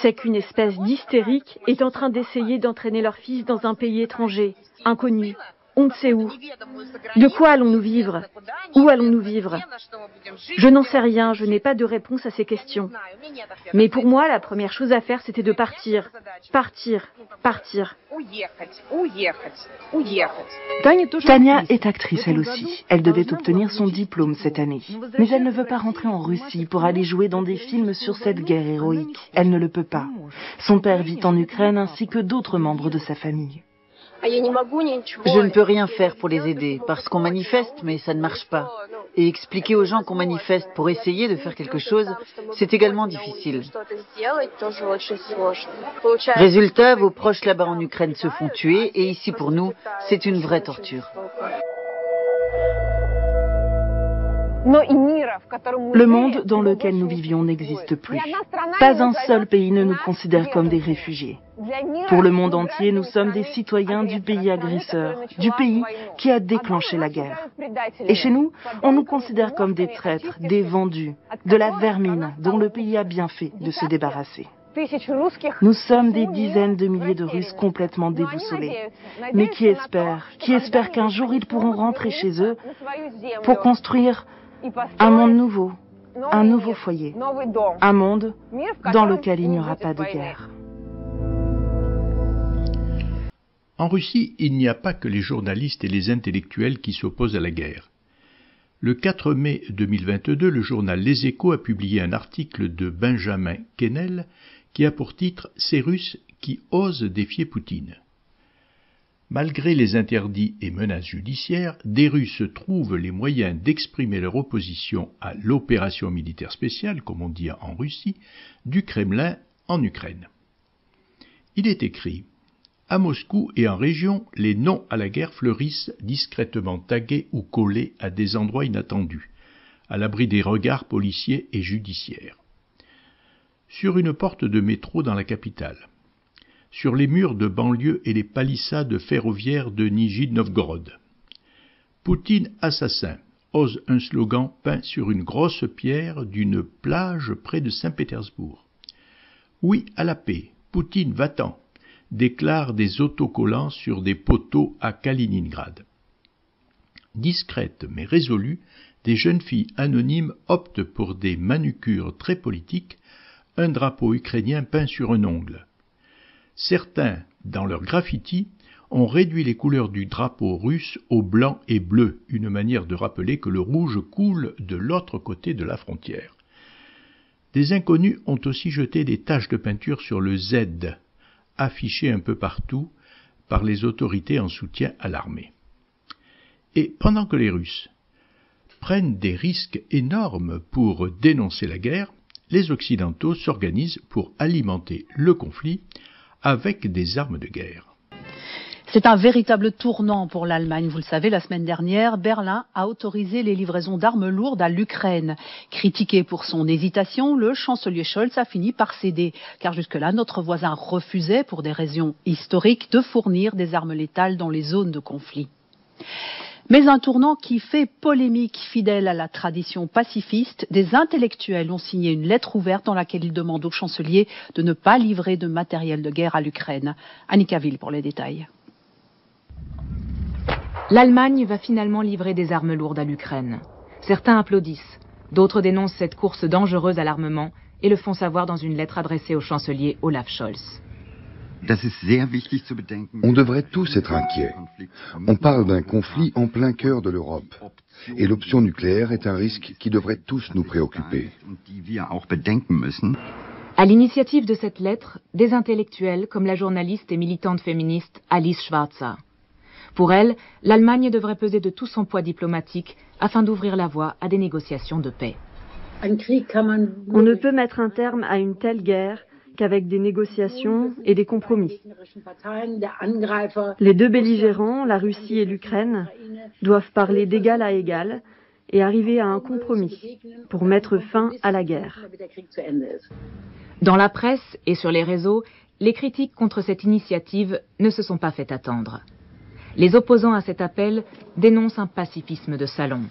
Q: c'est qu'une espèce d'hystérique est en train d'essayer d'entraîner leur fils dans un pays étranger, inconnu, on ne sait où. De quoi allons-nous vivre? Où allons-nous vivre? Je n'en sais rien, je n'ai pas de réponse à ces questions. Mais pour moi, la première chose à faire, c'était de partir. Partir. Partir.
O: Tania est actrice elle aussi. Elle devait obtenir son diplôme cette année. Mais elle ne veut pas rentrer en Russie pour aller jouer dans des films sur cette guerre héroïque. Elle ne le peut pas. Son père vit en Ukraine ainsi que d'autres membres de sa famille.
R: Je ne peux rien faire pour les aider, parce qu'on manifeste, mais ça ne marche pas. Et expliquer aux gens qu'on manifeste pour essayer de faire quelque chose, c'est également difficile. Résultat, vos proches là-bas en Ukraine se font tuer, et ici pour nous, c'est une vraie torture.
O: Le monde dans lequel nous vivions n'existe plus. Pas un seul pays ne nous considère comme des réfugiés. Pour le monde entier, nous sommes des citoyens du pays agresseur, du pays qui a déclenché la guerre. Et chez nous, on nous considère comme des traîtres, des vendus, de la vermine dont le pays a bien fait de se débarrasser. Nous sommes des dizaines de milliers de Russes complètement déboussolés, mais qui espèrent qu'un jour ils pourront rentrer chez eux pour construire un monde nouveau, un nouveau foyer, un monde dans lequel il n'y aura pas de guerre.
B: En Russie, il n'y a pas que les journalistes et les intellectuels qui s'opposent à la guerre. Le 4 mai 2022, le journal Les Échos a publié un article de Benjamin Kennel qui a pour titre « Ces Russes qui osent défier Poutine ». Malgré les interdits et menaces judiciaires, des Russes trouvent les moyens d'exprimer leur opposition à l'opération militaire spéciale, comme on dit en Russie, du Kremlin en Ukraine. Il est écrit « À Moscou et en région, les non à la guerre fleurissent discrètement tagués ou collés à des endroits inattendus, à l'abri des regards policiers et judiciaires. Sur une porte de métro dans la capitale, sur les murs de banlieue et les palissades ferroviaires de Nijni-Novgorod. Poutine assassin ose un slogan peint sur une grosse pierre d'une plage près de Saint-Pétersbourg. Oui à la paix, Poutine va-t'en, déclarent des autocollants sur des poteaux à Kaliningrad. Discrètes mais résolues, des jeunes filles anonymes optent pour des manucures très politiques, un drapeau ukrainien peint sur un ongle. Certains, dans leur graffiti, ont réduit les couleurs du drapeau russe au blanc et bleu, une manière de rappeler que le rouge coule de l'autre côté de la frontière. Des inconnus ont aussi jeté des taches de peinture sur le Z, affiché un peu partout par les autorités en soutien à l'armée. Et pendant que les Russes prennent des risques énormes pour dénoncer la guerre, les Occidentaux s'organisent pour alimenter le conflit avec des armes de guerre.
L: C'est un véritable tournant pour l'Allemagne. Vous le savez, la semaine dernière, Berlin a autorisé les livraisons d'armes lourdes à l'Ukraine. Critiqué pour son hésitation, le chancelier Scholz a fini par céder, car jusque-là, notre voisin refusait, pour des raisons historiques, de fournir des armes létales dans les zones de conflit. Mais un tournant qui fait polémique, fidèle à la tradition pacifiste, des intellectuels ont signé une lettre ouverte dans laquelle ils demandent au chancelier de ne pas livrer de matériel de guerre à l'Ukraine. Annika Will pour les détails.
N: L'Allemagne va finalement livrer des armes lourdes à l'Ukraine. Certains applaudissent, d'autres dénoncent cette course dangereuse à l'armement et le font savoir dans une lettre adressée au chancelier Olaf Scholz.
M: On devrait tous être inquiets. On parle d'un conflit en plein cœur de l'Europe. Et l'option nucléaire est un risque qui devrait tous nous préoccuper.
N: À l'initiative de cette lettre, des intellectuels comme la journaliste et militante féministe Alice Schwarzer. Pour elle, l'Allemagne devrait peser de tout son poids diplomatique afin d'ouvrir la voie à des négociations de paix.
Q: On ne peut mettre un terme à une telle guerre qu'avec des négociations et des compromis. Les deux belligérants, la Russie et l'Ukraine, doivent parler d'égal à égal et arriver à un compromis pour mettre fin à la guerre.
N: Dans la presse et sur les réseaux, les critiques contre cette initiative ne se sont pas fait attendre. Les opposants à cet appel dénoncent un pacifisme de salon.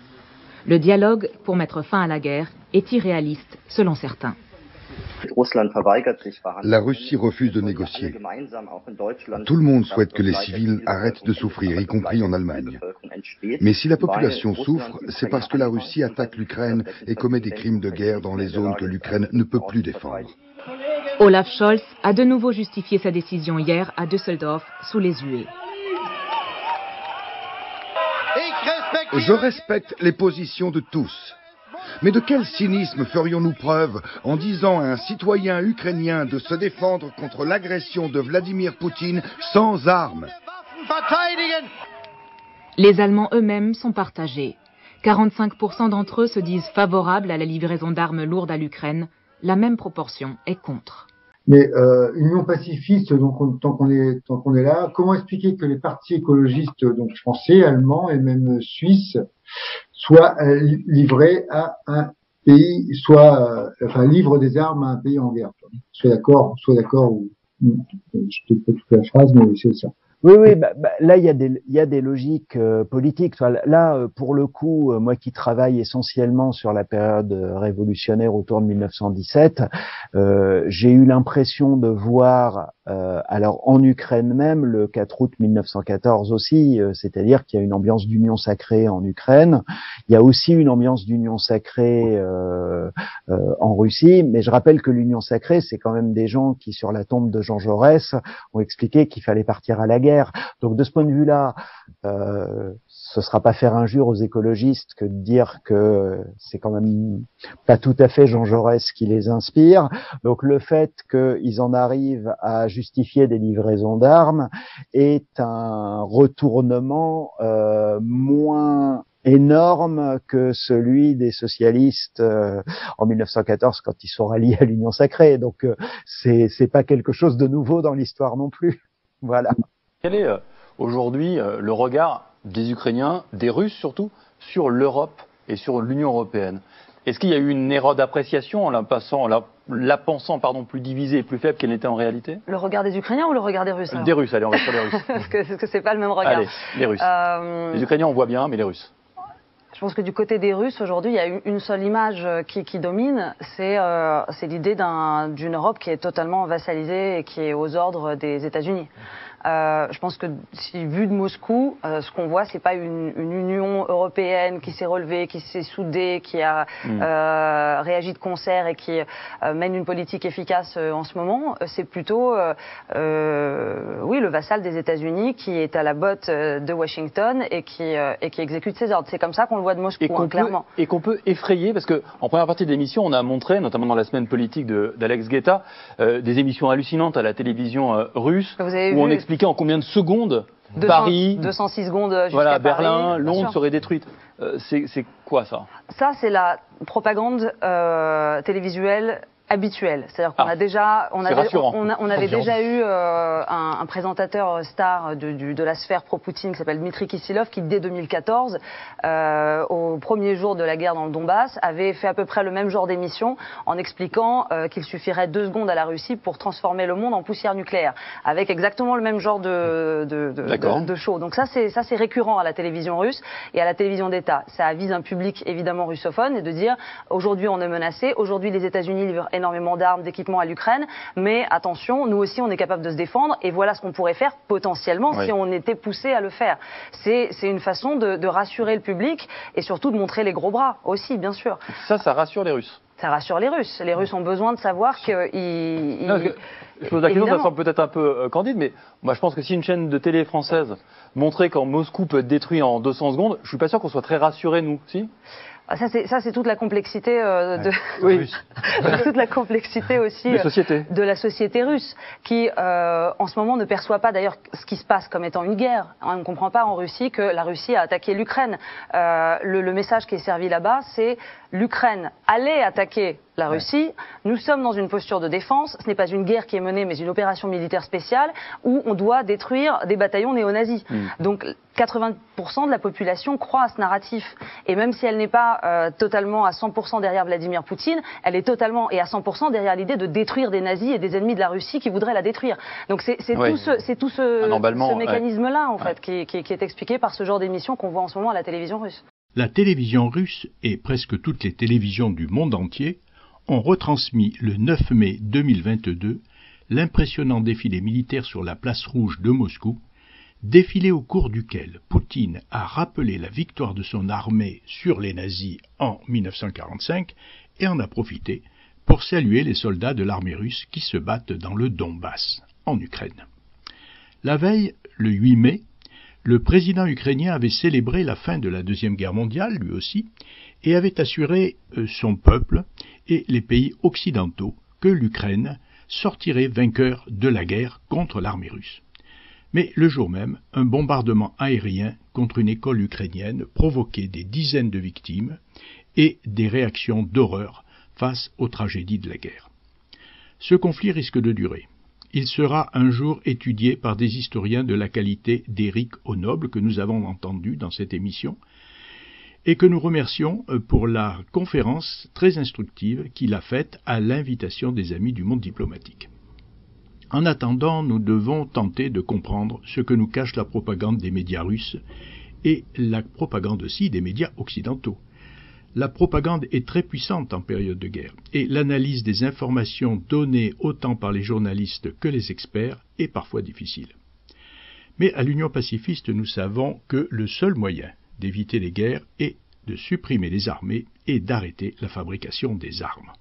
N: Le dialogue pour mettre fin à la guerre est irréaliste, selon certains.
M: La Russie refuse de négocier. Tout le monde souhaite que les civils arrêtent de souffrir, y compris en Allemagne. Mais si la population souffre, c'est parce que la Russie attaque l'Ukraine et commet des crimes de guerre dans les zones que l'Ukraine ne peut plus défendre.
N: Olaf Scholz a de nouveau justifié sa décision hier à Düsseldorf sous les huées.
M: Je respecte les positions de tous. Mais de quel cynisme ferions-nous preuve en disant à un citoyen ukrainien de se défendre contre l'agression de Vladimir Poutine sans armes?
N: Les Allemands eux-mêmes sont partagés. 45% d'entre eux se disent favorables à la livraison d'armes lourdes à l'Ukraine. La même proportion est contre.
K: Mais Union pacifiste, donc tant qu'on est là, comment expliquer que les partis écologistes, donc français, allemands et même suisses, soient livrés à un pays, livrent des armes à un pays en guerre? Soit d'accord, ou je ne sais pas toute la phrase, mais c'est ça.
C: Oui, là il y a des logiques politiques. Là, pour le coup, moi qui travaille essentiellement sur la période révolutionnaire autour de 1917, j'ai eu l'impression de voir, alors en Ukraine même, le 4 août 1914 aussi, c'est-à-dire qu'il y a une ambiance d'union sacrée en Ukraine. Il y a aussi une ambiance d'union sacrée en Russie, mais je rappelle que l'union sacrée, c'est quand même des gens qui, sur la tombe de Jean Jaurès, ont expliqué qu'il fallait partir à la guerre. Donc de ce point de vue-là, ce sera pas faire injure aux écologistes que de dire que c'est quand même pas tout à fait Jean Jaurès qui les inspire. Donc le fait qu'ils en arrivent à justifier des livraisons d'armes est un retournement moins énorme que celui des socialistes en 1914 quand ils sont ralliés à l'Union sacrée. Donc c'est pas quelque chose de nouveau dans l'histoire non plus. Voilà.
H: Quel est aujourd'hui le regard des Ukrainiens, des Russes surtout, sur l'Europe et sur l'Union européenne? Est-ce qu'il y a eu une erreur d'appréciation en la pensant plus divisée et plus faible qu'elle n'était en réalité?
S: Le regard des Ukrainiens ou le regard des Russes?
H: Des Russes, allez, on va sur les Russes.
S: Parce que c'est pas le même regard.
H: Allez, les Russes. Les Ukrainiens, on voit bien, mais les Russes.
S: Je pense que du côté des Russes, aujourd'hui, il y a une seule image qui domine, c'est l'idée d'une Europe qui est totalement vassalisée et qui est aux ordres des États-Unis. Je pense que si vu de Moscou, ce qu'on voit, c'est pas une Union européenne qui s'est relevée, qui s'est soudée, qui a réagi de concert et qui mène une politique efficace en ce moment. C'est plutôt, le vassal des États-Unis qui est à la botte de Washington et qui exécute ses ordres. C'est comme ça qu'on le voit de Moscou, clairement.
H: Et qu'on peut effrayer, parce que en première partie de l'émission, on a montré, notamment dans la semaine politique d'Alex Guetta, des émissions hallucinantes à la télévision russe, où on expliquait en combien de secondes Paris,
S: 206 secondes jusqu'à
H: voilà,
S: Paris,
H: Berlin,
S: bien
H: Londres
S: sûr.
H: seraient détruites. C'est quoi ça?
S: Ça, c'est la propagande télévisuelle habituelle. C'est-à-dire qu'on a déjà, on avait déjà eu un présentateur star de la sphère pro-Poutine qui s'appelle Dmitry Kiselyov qui, dès 2014, au premier jour de la guerre dans le Donbass, avait fait à peu près le même genre d'émission en expliquant qu'il suffirait 2 secondes à la Russie pour transformer le monde en poussière nucléaire, avec exactement le même genre de show. Donc ça, c'est récurrent à la télévision russe et à la télévision d'État. Ça vise un public évidemment russophone et de dire aujourd'hui on est menacé, aujourd'hui les États-Unis livrent énormément d'armes, d'équipements à l'Ukraine, mais attention, nous aussi on est capable de se défendre et voilà ce qu'on pourrait faire potentiellement si on était poussé à le faire. C'est une façon de rassurer le public et surtout de montrer les gros bras aussi, bien sûr.
H: Ça rassure les Russes.
S: Ça rassure les Russes. Les Russes ont besoin de savoir qu'ils...
H: Je pose la question, ça semble peut-être un peu candide, mais moi je pense que si une chaîne de télé française montrait quand Moscou peut être détruit en 200 secondes, je suis pas sûr qu'on soit très rassurés, nous, si?
S: Ça, c'est toute la complexité toute la complexité aussi de la société russe, qui en ce moment ne perçoit pas d'ailleurs ce qui se passe comme étant une guerre. On ne comprend pas en Russie que la Russie a attaqué l'Ukraine. Le message qui est servi là-bas, c'est l'Ukraine allait attaquer la Russie. Nous sommes dans une posture de défense. Ce n'est pas une guerre qui est menée, mais une opération militaire spéciale où on doit détruire des bataillons néo-nazis. Donc 80% de la population croit à ce narratif. Et même si elle n'est pas totalement à 100% derrière Vladimir Poutine, elle est totalement et à 100% derrière l'idée de détruire des nazis et des ennemis de la Russie qui voudraient la détruire. Donc c'est tout ce mécanisme-là en fait qui est expliqué par ce genre d'émission qu'on voit en ce moment à la télévision russe.
B: La télévision russe et presque toutes les télévisions du monde entier ont retransmis le 9 mai 2022 l'impressionnant défilé militaire sur la place rouge de Moscou, défilé au cours duquel Poutine a rappelé la victoire de son armée sur les nazis en 1945 et en a profité pour saluer les soldats de l'armée russe qui se battent dans le Donbass, en Ukraine. La veille, le 8 mai, le président ukrainien avait célébré la fin de la Deuxième Guerre mondiale, lui aussi, et avait assuré son peuple et les pays occidentaux que l'Ukraine sortirait vainqueur de la guerre contre l'armée russe. Mais le jour même, un bombardement aérien contre une école ukrainienne provoquait des dizaines de victimes et des réactions d'horreur face aux tragédies de la guerre. Ce conflit risque de durer. Il sera un jour étudié par des historiens de la qualité d'Éric Honoble que nous avons entendu dans cette émission et que nous remercions pour la conférence très instructive qu'il a faite à l'invitation des amis du monde diplomatique. En attendant, nous devons tenter de comprendre ce que nous cache la propagande des médias russes et la propagande aussi des médias occidentaux. La propagande est très puissante en période de guerre et l'analyse des informations données autant par les journalistes que les experts est parfois difficile. Mais à l'Union pacifiste, nous savons que le seul moyen d'éviter les guerres est de supprimer les armées et d'arrêter la fabrication des armes.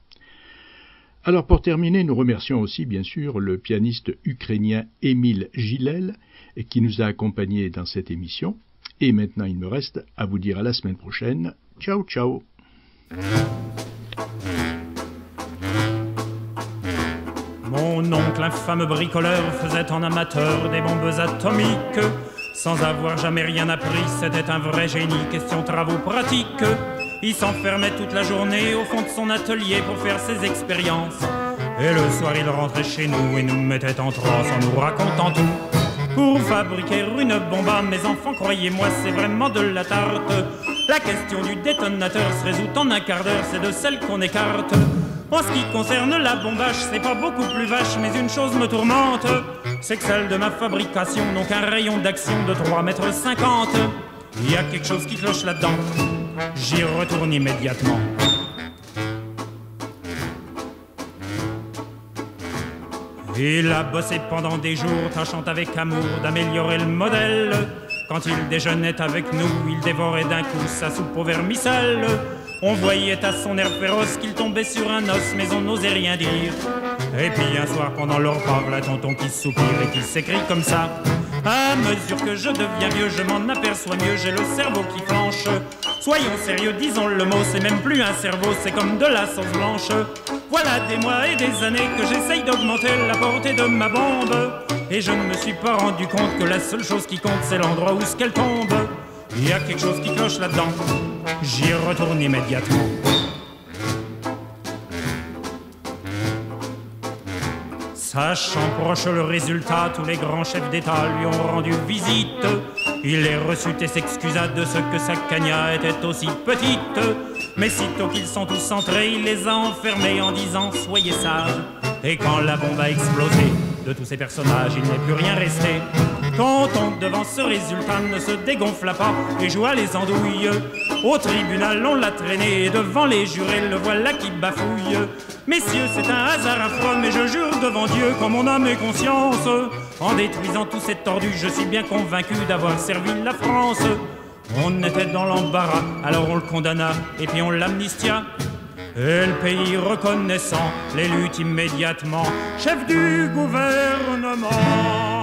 B: Alors pour terminer, nous remercions aussi bien sûr le pianiste ukrainien Émile Gilel qui nous a accompagnés dans cette émission. Et maintenant il me reste à vous dire à la semaine prochaine. Ciao ciao.
A: Mon oncle, infâme bricoleur, faisait en amateur des bombes atomiques. Sans avoir jamais rien appris, c'était un vrai génie, question travaux pratiques. Il s'enfermait toute la journée au fond de son atelier pour faire ses expériences. Et le soir il rentrait chez nous et nous mettait en transe en nous racontant tout. Pour fabriquer une bombe, mes enfants, croyez-moi, c'est vraiment de la tarte. La question du détonateur se résout en un quart d'heure, c'est de celle qu'on écarte. En ce qui concerne la bombage, c'est pas beaucoup plus vache, mais une chose me tourmente, c'est que celle de ma fabrication n'ont qu'un rayon d'action de 3,50 m. Il y a quelque chose qui cloche là-dedans, j'y retourne immédiatement. Il a bossé pendant des jours, tâchant avec amour d'améliorer le modèle. Quand il déjeunait avec nous, il dévorait d'un coup sa soupe au vermicelle. On voyait à son air féroce qu'il tombait sur un os, mais on n'osait rien dire. Et puis un soir pendant le repas, voilà tonton qui soupire et qui s'écrie comme ça: À mesure que je deviens vieux, je m'en aperçois mieux, j'ai le cerveau qui flanche. Soyons sérieux, disons le mot, c'est même plus un cerveau, c'est comme de la sauce blanche. Voilà des mois et des années que j'essaye d'augmenter la portée de ma bombe. Et je ne me suis pas rendu compte que la seule chose qui compte, c'est l'endroit où qu'elle tombe. Il y a quelque chose qui cloche là-dedans, j'y retourne immédiatement. Sachant proche le résultat, tous les grands chefs d'État lui ont rendu visite. Il les reçut et s'excusa de ce que sa cagna était aussi petite. Mais sitôt qu'ils sont tous entrés, il les a enfermés en disant « Soyez sages ». Et quand la bombe a explosé, de tous ces personnages, il n'est plus rien resté. Tonton, devant ce résultat, ne se dégonfla pas et joua les andouilles. Au tribunal, on l'a traîné et devant les jurés, le voilà qui bafouille. Messieurs, c'est un hasard affreux, mais je jure devant Dieu qu'en mon âme et conscience, en détruisant tous ces tordus, je suis bien convaincu d'avoir servi la France. On était dans l'embarras, alors on le condamna et puis on l'amnistia. Et le pays reconnaissant l'élut immédiatement chef du gouvernement.